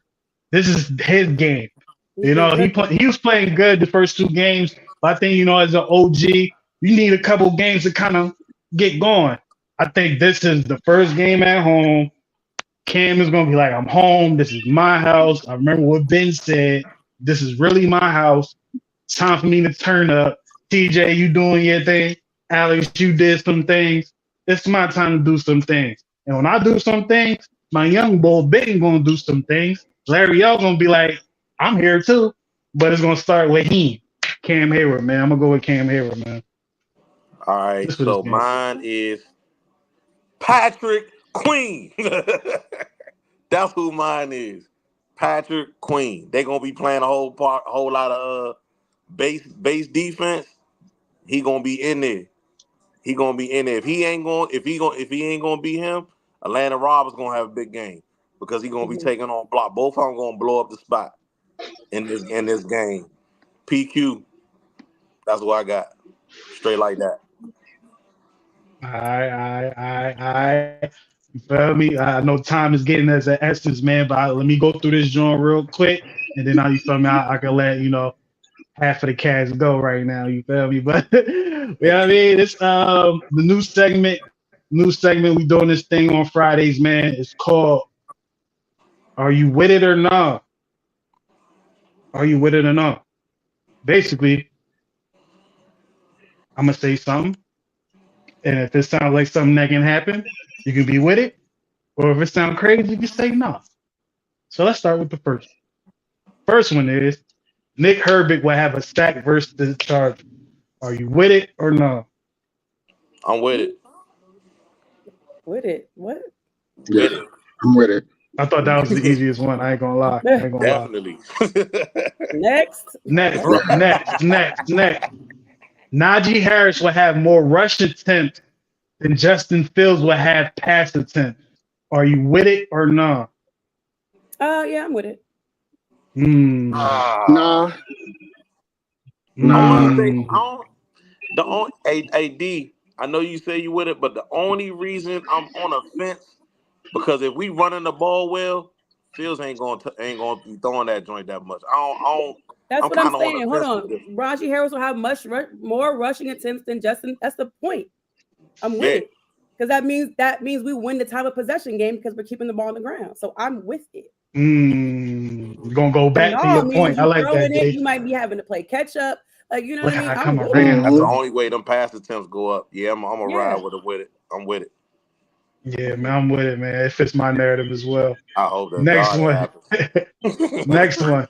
this is his game. He was playing good the first 2 games, but I think as an OG, you need a couple games to kind of get going. I think this is the first game at home. Cam is going to be like, I'm home. This is my house. I remember what Ben said. This is really my house. It's time for me to turn up. TJ, you doing your thing. Alex, you did some things. It's my time to do some things. And when I do some things, my young boy Ben going to do some things. Larry L going to be like, I'm here too. But it's going to start with him. Cam Hayward, man. I'm going to go with Cam Hayward, man. All right, so mine is Patrick Queen. That's who mine is. Patrick Queen. They gonna be playing a whole lot of base defense. He gonna be in there. He gonna be in there. If he ain't gonna be him, Atlanta Roberts gonna have a big game because he gonna be taking on block. Both of them gonna blow up the spot in this game. PQ. That's what I got. Straight like that. I. You feel me? I know time is getting us an essence, man, but let me go through this joint real quick, and then you feel me? I can let half of the cats go right now. You feel me? But you know what I mean? It's the new segment. We doing this thing on Fridays, man. It's called "Are You With It or Not?" Are you with it or not? Basically, I'm gonna say something, and if it sounds like something that can happen, you can be with it, or if it sounds crazy, you can say no. So let's start with the first. First one is Nick Herbig will have a sack versus the Chargers. Are you with it or no? I'm with it. With it? What? Yeah, I'm with it. I thought that was the easiest one. I ain't gonna lie. Definitely. Next. Najee Harris will have more rush attempts than Justin Fields will have pass attempts. Are you with it or no? Yeah, I'm with it. Nah. AD, I know you say you with it, but the only reason I'm on a fence because if we running the ball well, Fields ain't going to be throwing that joint that much. That's what I'm saying. Hold on, Najee Harris will have more rushing attempts than Justin. That's the point. I'm with it because that means we win the time of possession game because we're keeping the ball on the ground. So I'm with it. We're gonna go back to your point. I like that. You might be having to play catch up. Like you know what I mean? That's the only way them pass attempts go up. Yeah, I'm gonna ride with it. I'm with it. Yeah, man, I'm with it, man. It fits my narrative as well. I hope that Next one.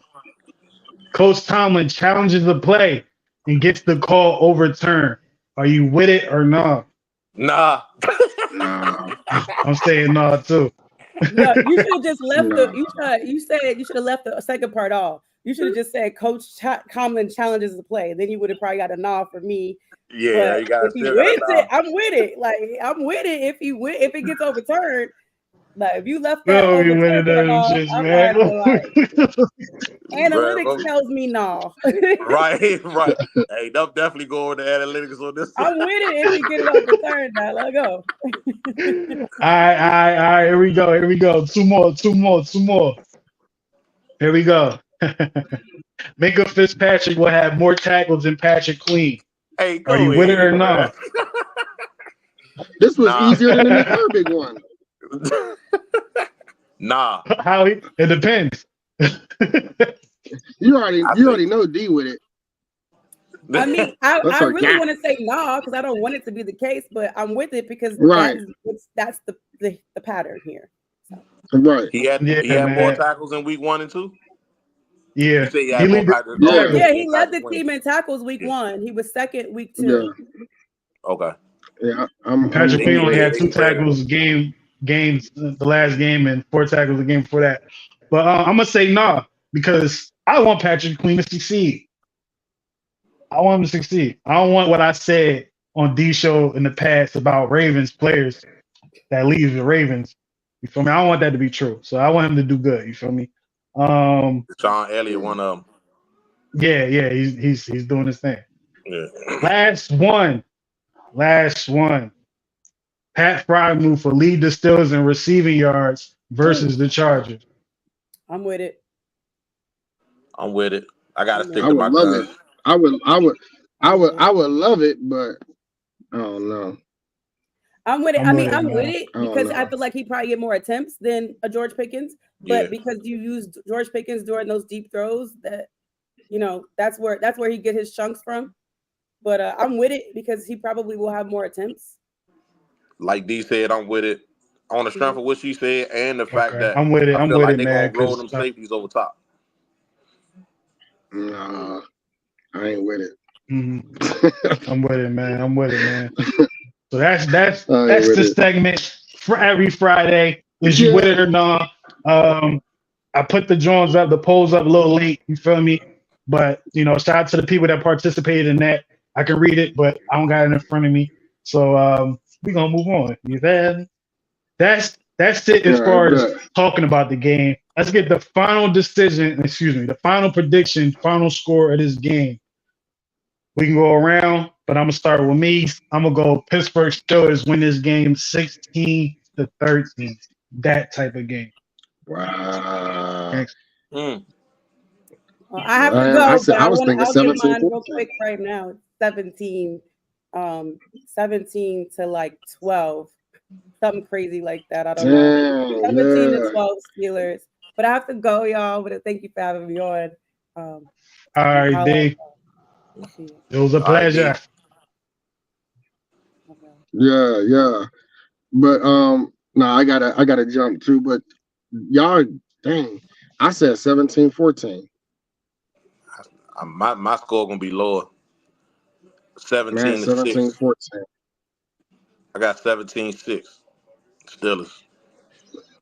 Coach Tomlin challenges the play and gets the call overturned. Are you with it or not? Nah. I'm saying no too. No, you should have just left you should have left the second part off. You should have just said Coach Tomlin challenges the play. Then you would have probably got a nod for me. Yeah, but you got it. I'm with it. Like I'm with it if it gets overturned. Like if you left that overturned, analytics tells me no. Right. Hey, I'm definitely going to analytics on this. I'm with it if you get it overturned. Now let go. All right. Here we go. Two more. Here we go. Minka Fitzpatrick will have more tackles than Patrick Queen. Hey, are you with it or not? This was easier than the Nick Herbig one. Nah. It depends. You already know D with it. I mean, I really want to say no because I don't want it to be the case, but I'm with it because that's the pattern here. So. Right. He had more tackles in week 1 and 2. Yeah. He led the team in tackles week 1. He was second week 2. Yeah. Okay. Yeah. Patrick Queen only had 2 tackles games the last game and 4 tackles the game before that. But I'm gonna say nah because I want Patrick Queen to succeed. I want him to succeed. I don't want what I said on D show in the past about Ravens players that leave the Ravens. You feel me? I don't want that to be true. So I want him to do good. You feel me? Sean Elliott, one of them. Yeah, he's doing his thing. Yeah. Last one. Pat Frymouth will lead the Steelers in receiving yards versus the Chargers. I'm with it. I gotta stick to my guns. I would love it, but I don't know. I'm with it. I'm with it because I feel like he probably get more attempts than a George Pickens. But because you used George Pickens during those deep throws, that that's where he get his chunks from. But I'm with it because he probably will have more attempts. Like D said, I'm with it on the strength of what she said and the fact that I'm with it. I feel like they're gonna roll them safeties over top. Nah, I ain't with it. Mm-hmm. I'm with it, man. So that's the segment for every Friday. Is you with it or not? I put the joints up, the polls up a little late. You feel me? But shout out to the people that participated in that. I can read it, but I don't got it in front of me. So we're gonna move on. You feel me? That's it as far as talking about the game. Let's get the final decision, the final prediction, final score of this game. We can go around, but I'm gonna start with me. I'm gonna go Pittsburgh Steelers win this game 16-13. That type of game. Wow. Well, I have to go. I was thinking 17. Mine real quick right now. It's 17 to like 12. Something crazy like that. I don't know. 17 to 12 Steelers. But I have to go, y'all. But thank you for having me on. All right, D. It was a pleasure. Yeah. But I gotta jump too. But y'all, dang, I said 17-14. My score gonna be lower. 17-6. I got 17-6. Steelers.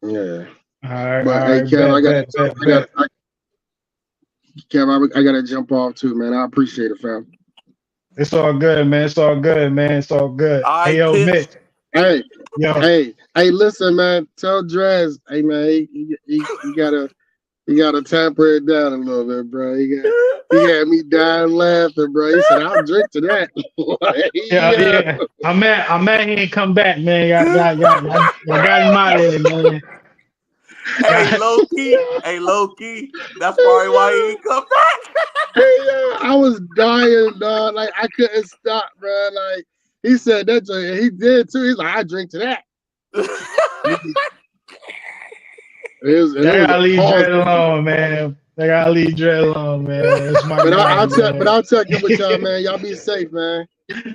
Yeah. All right. But hey, Kev, I gotta jump off too, man. I appreciate it, fam. It's all good, man. It's all good. Hey, yo, Mitch. Hey, listen, man. Tell Drez, hey, man, you gotta tamper it down a little bit, bro. He had me dying laughing, bro. He said, "I'll drink to that." Yeah. I'm mad he ain't come back, man. Y'all got him out of here, man. Hey, low key. That's probably why he ain't come back. I was dying, dog. Like I couldn't stop, bro. Like he said that, and he did too. He's like, "I drink to that." They gotta leave Dre alone, man. They gotta leave Dre alone, man. But I'll check in with y'all, man. Y'all be safe, man.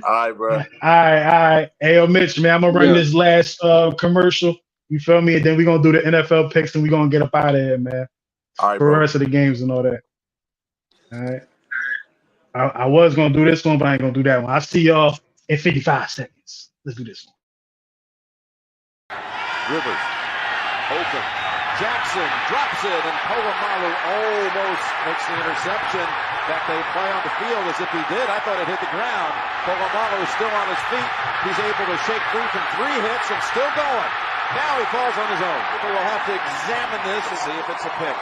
All right, bro. All right. Hey, yo, Mitch, man, I'm gonna run this last commercial. You feel me? And then we're gonna do the NFL picks and we're gonna get up out of here, man. All right, for the rest of the games and all that. All right. I was gonna do this one, but I ain't gonna do that one. I'll see y'all in 55 seconds. Let's do this one. Rivers, open. Jackson drops it, and Polamalu almost makes the interception that they play on the field as if he did. I thought it hit the ground. Polamalu is still on his feet. He's able to shake free from 3 hits and still going. Now he falls on his own. We'll have to examine this to see if it's a pick.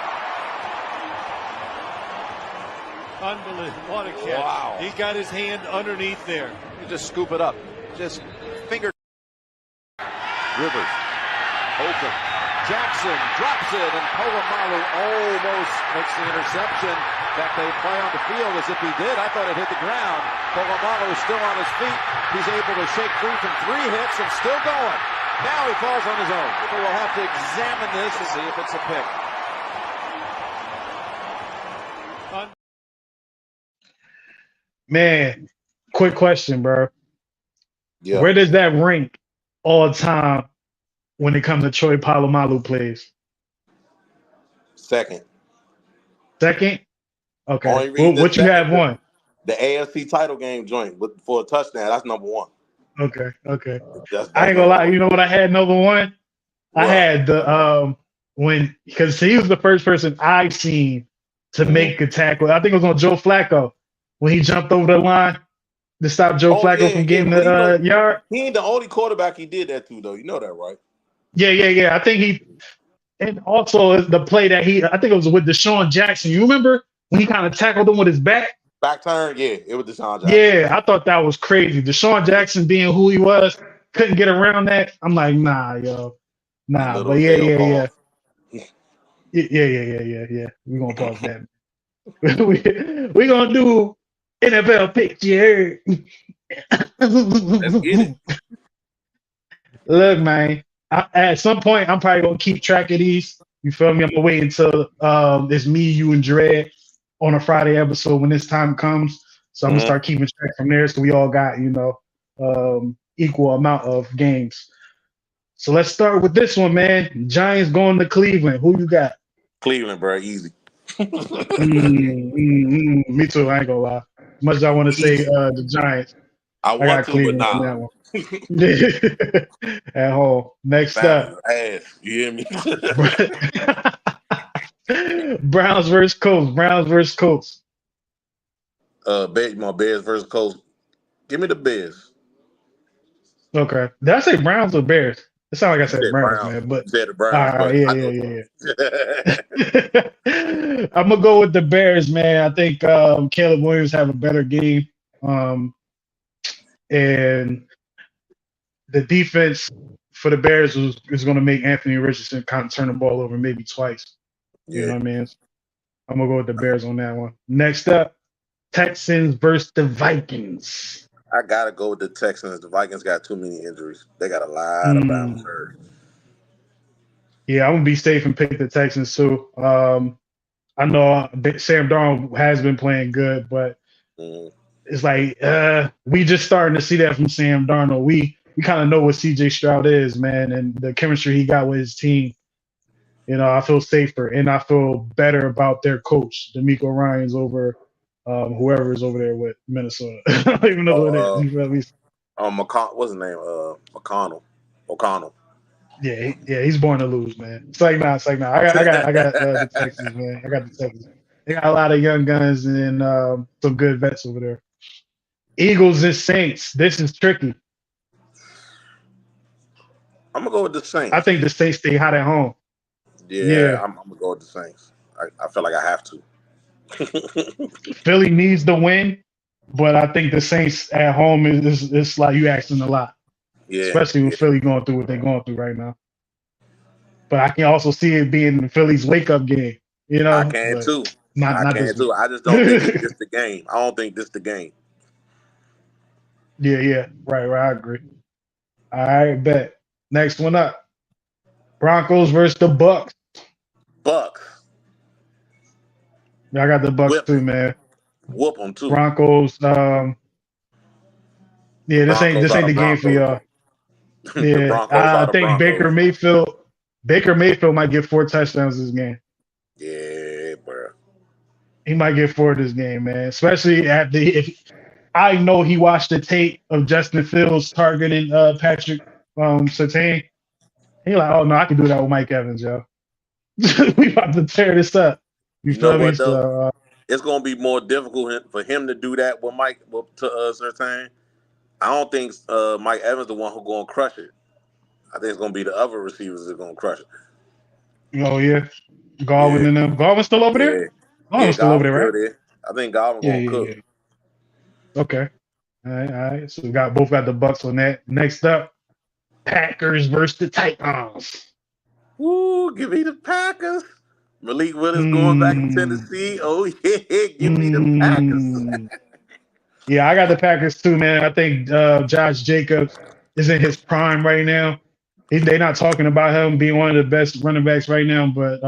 Unbelievable. What a catch. Wow. He got his hand underneath there. You just scoop it up. Just finger. Rivers, open. Jackson drops it, and Polamalu almost makes the interception that they play on the field as if he did. I thought it hit the ground. Polamalu is still on his feet. He's able to shake free from 3 hits and still going. Now he falls on his own. We'll have to examine this to see if it's a pick. Man, quick question, bro. Yeah. Where does that rank all time when it comes to Troy Polamalu plays? Second. Okay. What you have one? The AFC title game joint for a touchdown. That's number 1. Okay. That's I ain't gonna lie. You know what I had number 1? What? I had the because he was the first person I seen to make a tackle. I think it was on Joe Flacco when he jumped over the line to stop Joe Flacco from getting the yard. He ain't the only quarterback he did that to, though. You know that, right? Yeah. I think and also the play that I think it was with Deshaun Jackson. You remember when he kind of tackled him with his back? Back turn, yeah. It was Deshaun Jackson. Yeah, I thought that was crazy. Deshaun Jackson being who he was, couldn't get around that. I'm like, nah, yo. Nah, but yeah. Yeah. We're going to pause that. We're going to do NFL picks, you heard? Let's get it. Look, man, at some point, I'm probably going to keep track of these. You feel me? I'm going to wait until it's me, you, and Dre on a Friday episode when this time comes. So I'm going to start keeping track from there so we all got, equal amount of games. So let's start with this one, man. Giants going to Cleveland. Who you got? Cleveland, bro. Easy. Me too. I ain't going to lie. As much as I want to say the Giants. I want to, but nah. At home. Next Falcons up. ass. You hear me? Browns versus Colts. Browns versus Colts. My Bears versus Colts. Give me the Bears. Okay. Did I say Browns or Bears? It sounded like I You said said Browns, Browns. man. But You said the all Browns, right, but yeah, I know yeah, it's yeah, yeah. I'm gonna go with the Bears, man. I think Caleb Williams have a better game. And the defense for the Bears is going to make Anthony Richardson kind of turn the ball over maybe twice. You yeah. know what I mean? I'm going to go with the Bears on that one. Next up, Texans versus the Vikings. I gotta go with the Texans. The Vikings got too many injuries. They got a lot of bounce Hmm. hurt. Yeah, I'm going to be safe and pick the Texans too. I know Sam Darnold has been playing good, but it's like we just starting to see that from Sam Darnold. We kind of know what CJ Stroud is, man, and the chemistry he got with his team. You know, I feel safer and I feel better about their coach, D'Amico Ryans, over whoever is over there with Minnesota. I don't even know who it is. You feel me? What's his name? O'Connell. Yeah, he's born to lose, man. It's like nah. I got the Texans, man. I got the Texans. They got a lot of young guns and some good vets over there. Eagles and Saints. This is tricky. I'm gonna go with the Saints. I think the Saints stay hot at home. Yeah. I'm gonna go with the Saints. I feel like I have to. Philly needs the win, but I think the Saints at home is like you asking a lot. Yeah. Especially with Philly going through what they're going through right now. But I can also see it being Philly's wake-up game. You know? I can too. Not I this week. I just don't think it's just the game. I don't think this the game. Yeah. Right. I agree. All right, bet. Next one up. Broncos versus the Bucks. Bucks. I got the Bucks too, man. Whoop them too. Broncos. This ain't the game for y'all. Yeah, I think Baker Mayfield might get 4 touchdowns this game. Yeah, bro. He might get 4 this game, man. Especially if I know he watched the tape of Justin Fields targeting Patrick Surtain. He like, oh no, I can do that with Mike Evans, yo. We about to tear this up. You feel me? So, it's gonna be more difficult for him to do that with Mike to Surtain. I don't think Mike Evans the one who's gonna crush it. I think it's gonna be the other receivers that are gonna crush it. Oh yeah, Garvin and them. Garvin's still over there. Garvin's still over there, right? I think Garvin gonna cook. Yeah. Okay. All right. So we both got the Bucks on that. Next up, Packers versus the Titans. Woo! Give me the Packers. Malik Willis going back to Tennessee. Oh yeah, give me the Packers. Yeah, I got the Packers too, man. I think Josh Jacobs is in his prime right now. They're not talking about him being one of the best running backs right now, but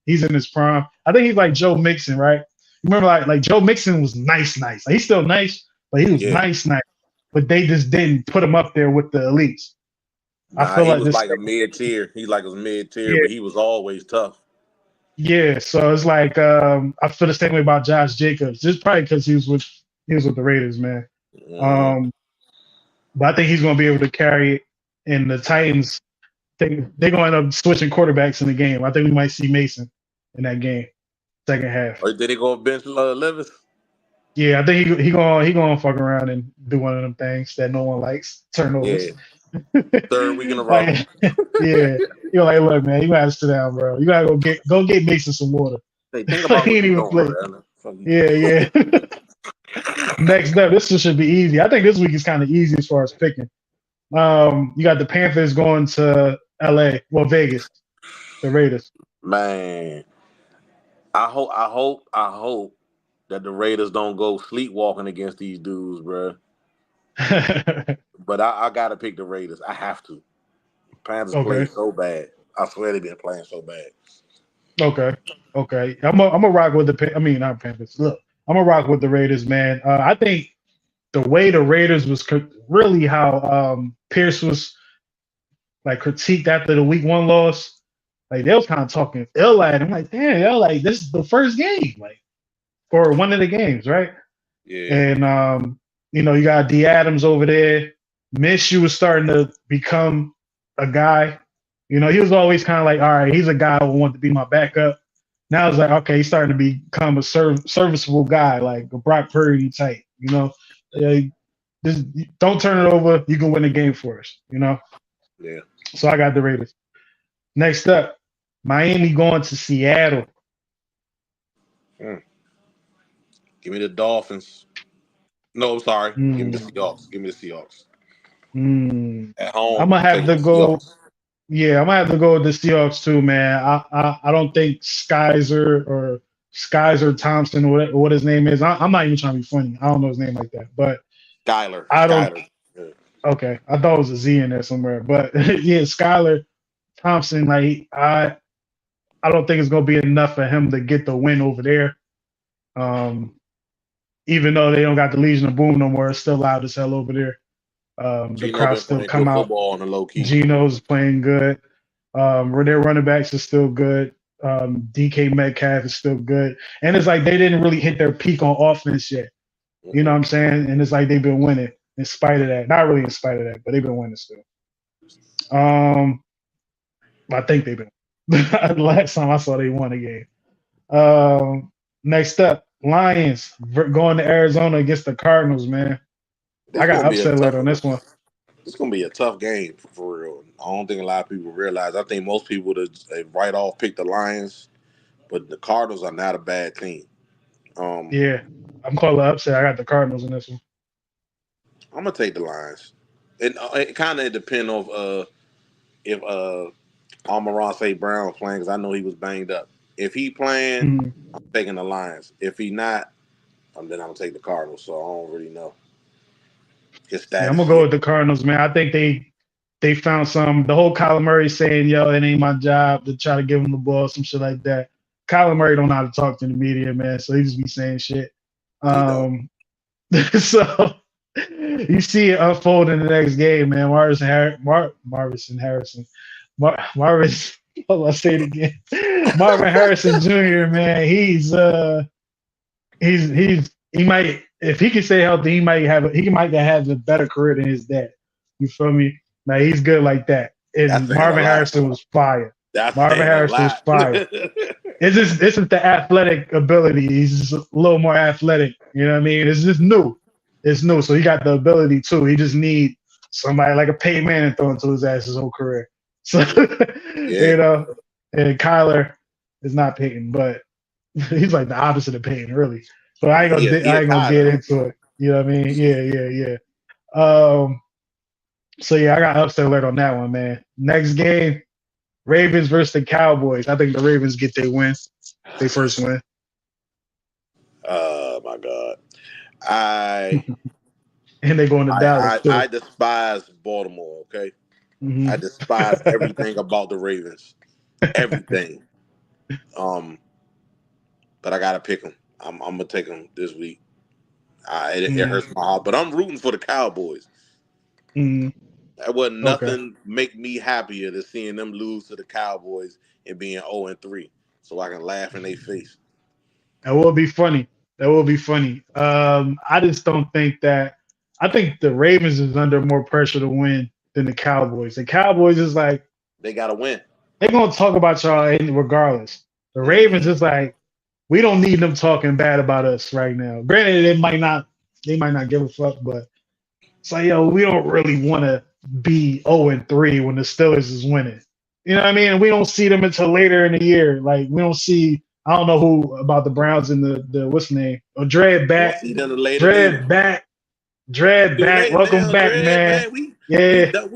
he's in his prime. I think he's like Joe Mixon, right? Remember, like Joe Mixon was nice. Like, he's still nice, but he was nice. But they just didn't put him up there with the elites. I feel like he was like a mid-tier. He's like a mid-tier, but he was always tough. Yeah, so it's like I feel the same way about Josh Jacobs. Just probably because he was with the Raiders, man. But I think he's going to be able to carry it. And the Titans, they're going to end up switching quarterbacks in the game. I think we might see Mason in that game, second half. Or did he go bench Levis? Yeah, I think he going to fuck around and do one of them things that no one likes, turnovers. Yeah. Third week in a row. Yeah. You're like, look, man, you gotta sit down, bro. You gotta go get Mason some water. Hey, think about he ain't even play. Yeah. Next up, this should be easy. I think this week is kind of easy as far as picking. You got the Panthers going to Vegas, the Raiders. Man, I hope that the Raiders don't go sleepwalking against these dudes, bro. But I gotta pick the Raiders. I have to. Panthers play so bad. I swear they've been playing so bad. Okay. I'm gonna rock with not Panthers. Look, I'm gonna rock with the Raiders, man. I think the way the Raiders was really how Pierce was like critiqued after the week 1 loss. Like they was kind of talking ill at him. Like, damn, like this is the first game, like, or one of the games, right? Yeah. And you got D Adams over there. Minshew was starting to become a guy. You know, he was always kind of like, all right, he's a guy who wants to be my backup. Now it's like, okay, he's starting to become a serviceable guy, like a Brock Purdy type. You know, just don't turn it over. You can win the game for us. You know. Yeah. So I got the Raiders. Next up, Miami going to Seattle. Give me the Dolphins. No, I'm sorry. Give me the Seahawks. Give me the Seahawks. At home, I'm gonna have to go. Seahawks. Yeah, I'm gonna have to go with the Seahawks too, man. I don't think Skyzer Thompson, or what his name is. I'm not even trying to be funny. I don't know his name like that, but Skyler. I don't. Yeah. Okay, I thought it was a Z in there somewhere, but yeah, Skyler Thompson. Like I don't think it's gonna be enough for him to get the win over there. Even though they don't got the Legion of Boom no more, it's still loud as hell over there. The crowd still come out. On the low key. Geno's playing good. Their running backs are still good. DK Metcalf is still good. And it's like they didn't really hit their peak on offense yet. You know what I'm saying? And it's like they've been winning in spite of that. Not really in spite of that, but they've been winning still. I think they've been. The last time I saw they won a game. Next up, Lions going to Arizona against the Cardinals, man. I got upset alert on this one. It's going to be a tough game for real. I don't think a lot of people realize. I think most people they right off pick the Lions, but the Cardinals are not a bad team. Yeah, I'm calling upset. I got the Cardinals in this one. I'm going to take the Lions. It kind of depends on if Amon-Ra St. Brown's playing, because I know he was banged up. If he playing, I'm taking the Lions. If he not, then I'm going to take the Cardinals, so I don't really know. Yeah, I'm gonna go with the Cardinals, man. I think they found some. The whole Kyler Murray saying, "Yo, it ain't my job to try to give him the ball," some shit like that. Kyler Murray don't know how to talk to the media, man. So he just be saying shit. So you see it unfold in the next game, man. Marvin Harrison. I'll say it again. Marvin Harrison Jr., man. He might, if he can stay healthy, he might have a better career than his dad. You feel me? Now he's good like that. And Marvin Harrison was fire. Marvin Harrison was fire. This is the athletic ability. He's just a little more athletic. You know what I mean? It's just new. It's new. So he got the ability too. He just need somebody like a Peyton Manning throwing to his ass his whole career. So you know, and Kyler is not Peyton, but he's like the opposite of Peyton, really. But I ain't gonna get into it. You know what I mean? Yeah. So yeah, I got upset alert on that one, man. Next game, Ravens versus the Cowboys. I think the Ravens get their win, their first win. Oh my God, and they going to Dallas. I despise Baltimore. Okay, I despise everything about the Ravens, everything. But I gotta pick them. I'm gonna take them this week. It hurts my heart, but I'm rooting for the Cowboys. That wasn't nothing make me happier than seeing them lose to the Cowboys and being 0-3, so I can laugh in their face. That will be funny. I just don't think that. I think the Ravens is under more pressure to win than the Cowboys. The Cowboys is like they gotta win. They're gonna talk about y'all regardless. The Ravens is like, we don't need them talking bad about us right now. Granted, they might not give a fuck, but it's like, yo, we don't really want to be 0-3 when the Steelers is winning. You know what I mean? And we don't see them until later in the year. Like, we don't see, I don't know who about the Browns and the what's the name? Oh, Dread back. Dread back. Welcome back, man. We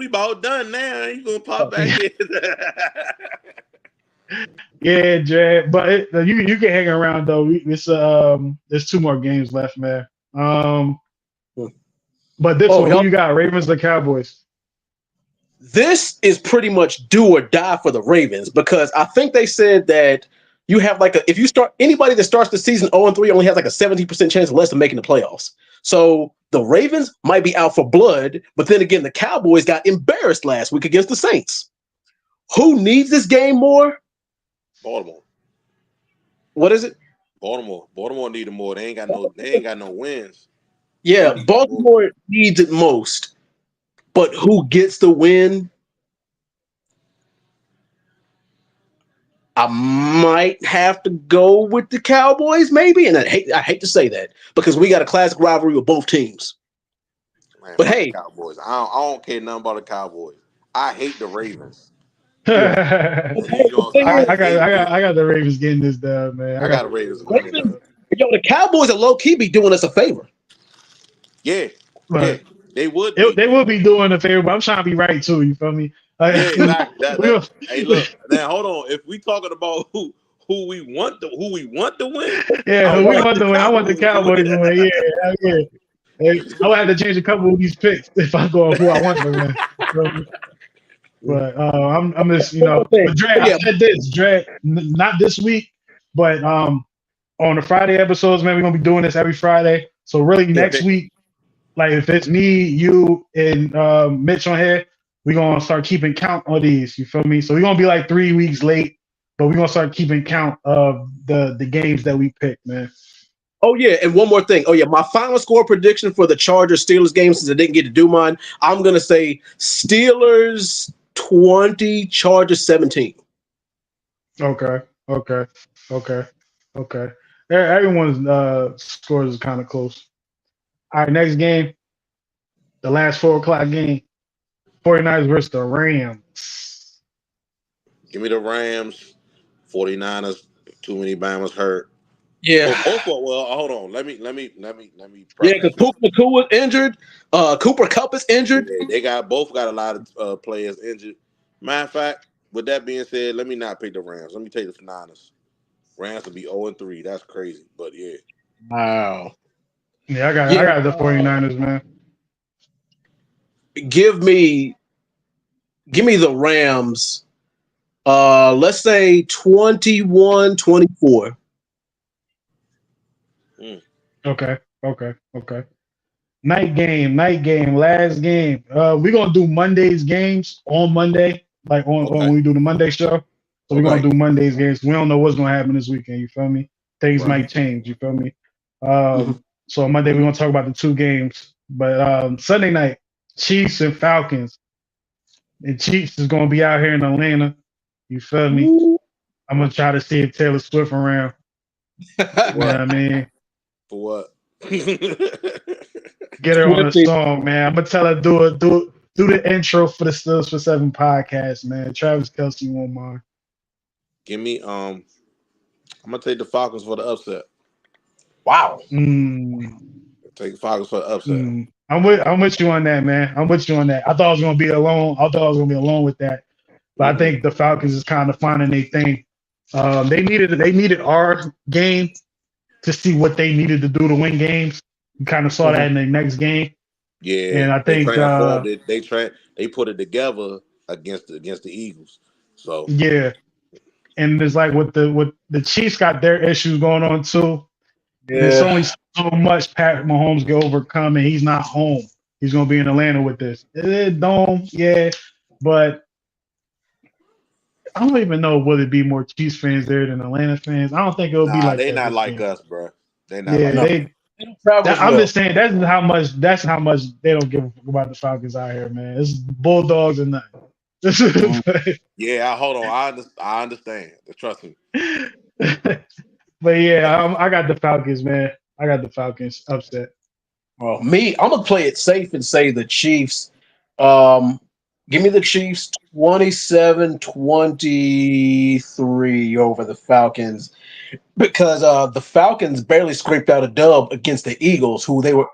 about done now. You gonna pop back in. Yeah, Dread. But you can hang around though. There's 2 more games left, man. But this one, who you got? Ravens or Cowboys? This is pretty much do or die for the Ravens, because I think they said that you have if you start anybody that starts the season 0-3 only has like a 70% chance less of making the playoffs. So the Ravens might be out for blood, but then again, the Cowboys got embarrassed last week against the Saints. Who needs this game more? Baltimore. What is it? Baltimore. Baltimore need it more. They ain't got no wins. Yeah, Baltimore needs it most. But who gets the win? I might have to go with the Cowboys, maybe. And I hate to say that because we got a classic rivalry with both teams. Man, but fuck hey, the Cowboys. I don't care nothing about the Cowboys. I hate the Ravens. I You know, got the Ravens getting this done, man. I got the Ravens winning. The Cowboys are low key be doing us a favor. Yeah, But they would. They would be doing a favor, but I'm trying to be right too. You feel me? Yeah, exactly. Hey, look. Now hold on. If we talking about who we want to win, yeah, who we want to win. I want the Cowboys to win. Yeah. Hey, I would have to change a couple of these picks if I go off who I want to win. But I'm just but Dre, I said this, Dre, not this week, but on the Friday episodes, man, we're gonna be doing this every Friday. So really next week, like if it's me, you, and Mitch on here, we're gonna start keeping count on these. You feel me? So we're gonna be like 3 weeks late, but we're gonna start keeping count of the games that we picked, man. Oh yeah, and one more thing. Oh yeah, my final score prediction for the Chargers Steelers game, since I didn't get to do mine, I'm gonna say Steelers 20, Chargers 17. Okay. Everyone's scores is kind of close. All right, next game, the last 4 o'clock game, 49ers versus the Rams. Give me the Rams. 49ers. Too many Bama's hurt. Yeah. Well, hold on. Let me. Yeah, because Puka Nacua is injured. Cooper Kupp is injured. Yeah, they both got a lot of players injured. Matter of fact, with that being said, let me not pick the Rams. Let me take the Niners. Rams will be 0-3. That's crazy, but yeah. Wow. Yeah, I got the 49ers, man. Give me the Rams. Let's say 21-24. Okay. Night game, last game. We're gonna do Monday's games on Monday, like on when we do the Monday show. So we're gonna do Monday's games. We don't know what's gonna happen this weekend, you feel me? Things might change, you feel me? So on Monday we're gonna talk about the 2 games. But Sunday night, Chiefs and Falcons. And Chiefs is gonna be out here in Atlanta. You feel me? I'm gonna try to see if Taylor Swift around. You know what I mean? For what? Get her on a song, man. I'm gonna tell her do the intro for the Steelers for 7 podcast, man. Travis Kelce won't mind. Give me I'm gonna take the Falcons for the upset. Wow. Take the Falcons for the upset. I'm with you on that, man. I'm with you on that. I thought I was gonna be alone. With that. But I think the Falcons is kind of finding their thing. They needed our game to see what they needed to do to win games. You kind of saw that in the next game. Yeah, and I think they put it together against the Eagles. So yeah, and it's like with the Chiefs got their issues going on too. Yeah. There's only so much Pat Mahomes can overcome, and he's not home. He's gonna be in Atlanta with this dome, yeah, but I don't even know would it be more Chiefs fans there than Atlanta fans. I don't think it'll be like they're that not like game. us, bro. They're not like us. I'm just saying that's how much they don't give a fuck about the Falcons out here, man. It's Bulldogs and nothing. Yeah, hold on. I understand. Trust me. But yeah, I got the Falcons, man. I got the Falcons upset. Well, I'm gonna play it safe and say the Chiefs. Give me the Chiefs 27-23 over the Falcons, because the Falcons barely scraped out a dub against the Eagles, who the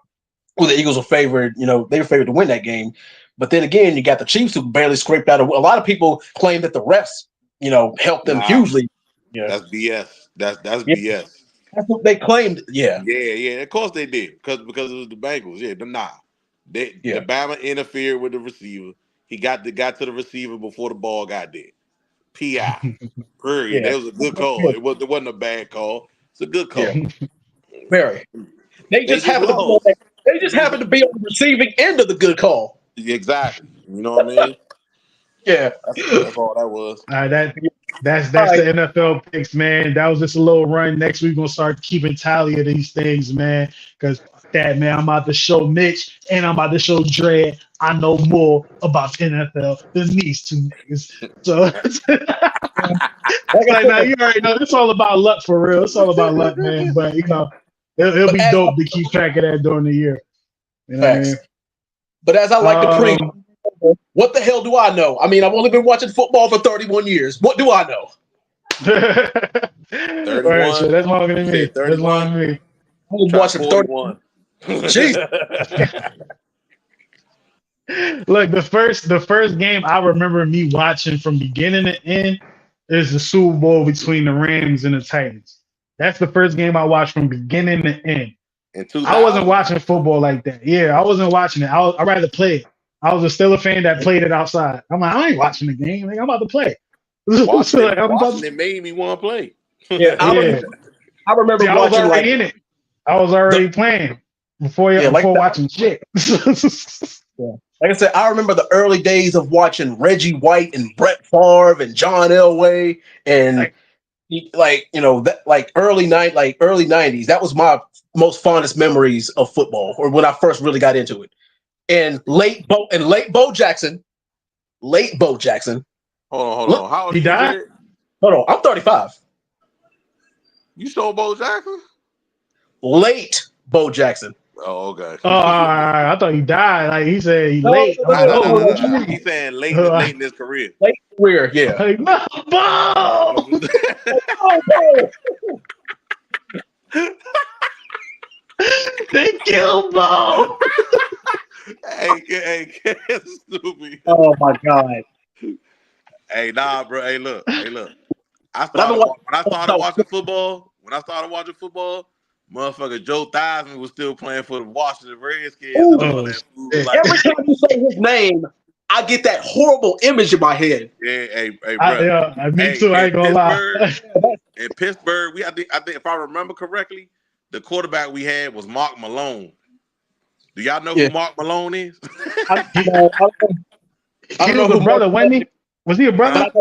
Eagles were favored. They were favored to win that game. But then again, you got the Chiefs who barely scraped out. A lot of people claim that the refs, helped them hugely. Yeah, that's BS. That's BS. That's what they claimed. Yeah. Of course they did, because it was the Bengals. Yeah, the Bama interfered with the receiver. He got to the receiver before the ball got there. PI. Period. That was a good call. It wasn't a bad call. It's a good call. Yeah. Very. They just happened to be on the receiving end of the good call. Exactly. You know what I mean? Yeah. That's all that was. All right, that's the NFL picks, man. That was just a little run. Next week, we're going to start keeping tally of these things, man, because that, man. I'm about to show Mitch and I'm about to show Dre I know more about the NFL than these two niggas. So it's like, now you already know it's all about luck for real. It's all about luck, man. But it'll be dope to keep track of that during the year. You know what I mean? But as I like to preach, what the hell do I know? I mean, I've only been watching football for 31 years. What do I know? 31. Right, so that's longer than me. 31. That's longer than me. I've been watching 41. Jeez. Look, the first game I remember me watching from beginning to end is the Super Bowl between the Rams and the Titans. That's the first game I watched from beginning to end. I wasn't watching football like that. Yeah, I wasn't watching it. I'd rather play it. I was still a fan that played it outside. I'm like, I ain't watching the game. Like, I'm about to play. Watching it made me want to play. Yeah, I remember I was watching already in it. I was already playing before watching shit. Like I said, I remember the early days of watching Reggie White and Brett Favre and John Elway and early 90s. That was my most fondest memories of football, or when I first really got into it. And late Bo Jackson. Hold on. How old he died? Hold on, I'm 35. You saw Bo Jackson? Late Bo Jackson. Oh, okay. Oh, I thought he died. Like he said, he late. What you mean? He's saying late in his career. Late career, yeah. Like, no, Bo! They killed Bo. Hey, stupid. Oh my God. Hey, nah, bro. Hey, look. When I started watching football, motherfucker Joe Theismann was still playing for the Washington Redskins. Every time you say his name, I get that horrible image in my head. Yeah, hey, bro. Me too. I ain't gonna lie. In Pittsburgh, I think if I remember correctly, the quarterback we had was Mark Malone. Do y'all know who Mark Malone is? I don't know who brother, wasn't he? Was he a brother?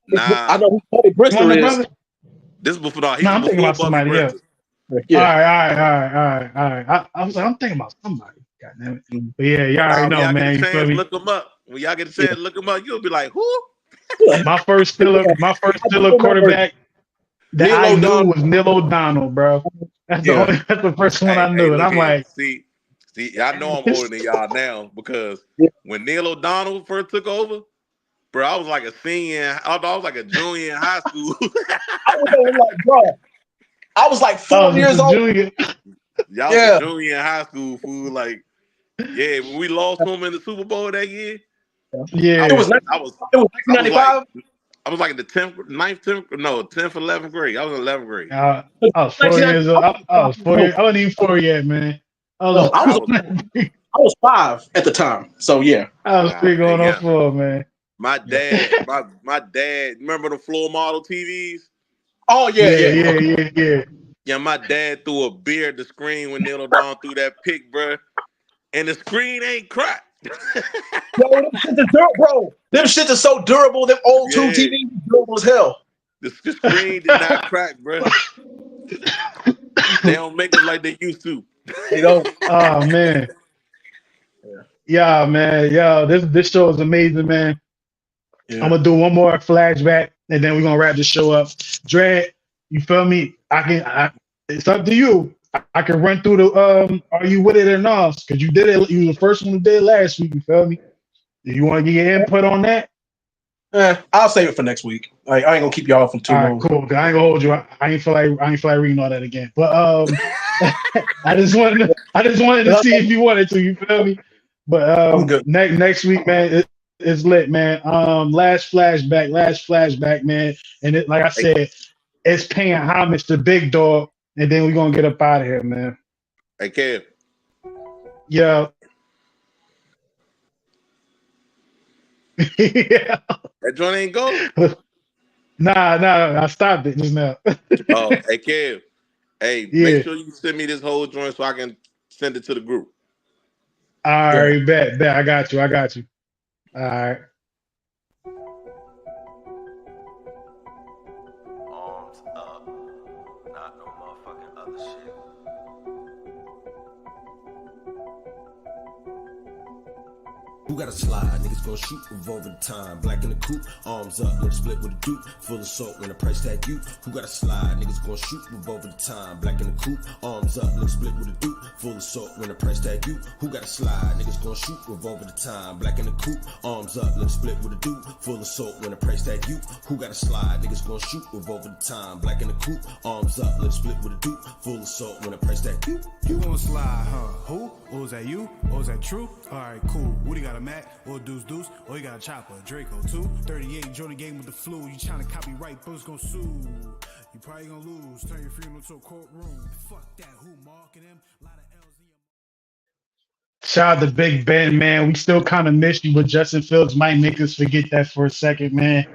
Nah. I know who Tony Brister is. Brother? This is before I'm thinking about somebody else. Yeah. All right. I was like, I'm thinking about somebody. God damn it. But yeah, y'all already know, man. Look them up. When y'all get a chance, look them up. You'll be like, who? My first Steeler quarterback that I knew was Neil O'Donnell, bro. That's the first one I knew. And I'm like, see, I know I'm older than y'all now because when Neil O'Donnell first took over, bro, I was like a senior. I was like a junior in high school. I was like 4 years old. Junior. Y'all was a junior in high school, fool. Like, when we lost him in the Super Bowl that year. Yeah. It was 1995. I was like in the 10th, 11th grade. I was in 11th grade. I was 4 years old. I was 4 years. I wasn't even 4 yet, man. I was 5 at the time. So yeah. I was still going on 4, man. My dad, my dad, remember the floor model TVs? Oh yeah. Yeah, my dad threw a beer at the screen when Neil O'Donnell threw that pick, bro. And the screen ain't cracked. Them shit is so durable. Them old tube TVs durable as hell. The screen did not crack, bro. They don't make them like they used to. They don't. Oh man. Yeah, man. Yo, this show is amazing, man. Yeah. I'm gonna do one more flashback, and then we're gonna wrap this show up. Dre, you feel me? It's up to you. I can run through the are you with it or not? Because you did it. You was the first one who did it last week. You feel me? Do you want to get your input on that? I'll save it for next week. I ain't gonna keep y'all from too long. Right, cool. I ain't gonna hold you. I ain't feel like reading all that again. But I just wanted to see if you wanted to. You feel me? But next week, man, it's lit, man. Last flashback, man. And like I said, it's paying homage to Big Dog, and then we're gonna get up out of here, man. Hey, Kev. Yeah. Yeah. That joint ain't go? Nah, I stopped it just now. Oh, hey, Kev. Hey, make sure you send me this whole joint so I can send it to the group. All right, bet. I got you. All right. Arms up, not no motherfucking other shit. Who got a slide? Niggas gon' shoot revolver time. Black in the coupe, arms up, let's split with a dude. Full assault when the price tag you. Who got a slide? Niggas gon' shoot revolver time. Black in the coupe, arms up, let's split with a dude. Full assault when the price tag you. Who got a slide? Niggas gon' shoot revolver time. Black in the coupe, arms up, let's split with a dude. Full assault when the price tag you. Who got a slide? Niggas gon' shoot revolver time. Black in the coupe, arms up, let's split with a dude. Full assault when the price tag you. You gon' slide, huh? Who? Or is that you? Or is that true? Alright, cool. Woody got a Mac, or Deuce, or he got a chopper, Draco too. 38, join the game with the flu. You tryna copyright, Bush gon' sue. You probably gon' lose. Turn your funeral to a courtroom. Fuck that, who marking him? Lot of L's in your... Shout out to Big Ben, man. We still kind of miss you, but Justin Fields might make us forget that for a second, man.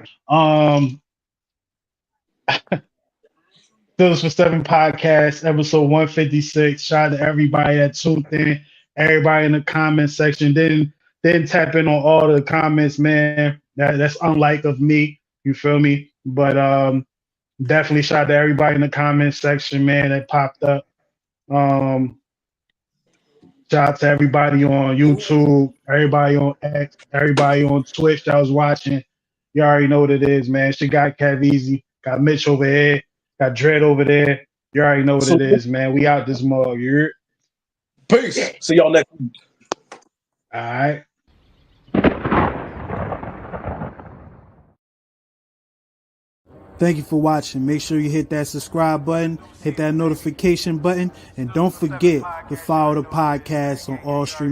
Steelers for 7 podcast, episode 156. Shout out to everybody that tuned in, everybody in the comment section. Didn't tap in on all the comments, man. That's unlike of me. You feel me? But definitely shout out to everybody in the comment section, man, that popped up. Shout out to everybody on YouTube, everybody on X, everybody on Twitch that was watching. You already know what it is, man. She got Kev Easy, got Mitch over here, got Dread over there. You already know what it is, man. We out this mug. You Peace. See y'all next week. all right? Thank you for watching. Make sure you hit that subscribe button, hit that notification button, and don't forget to follow the podcast on all streaming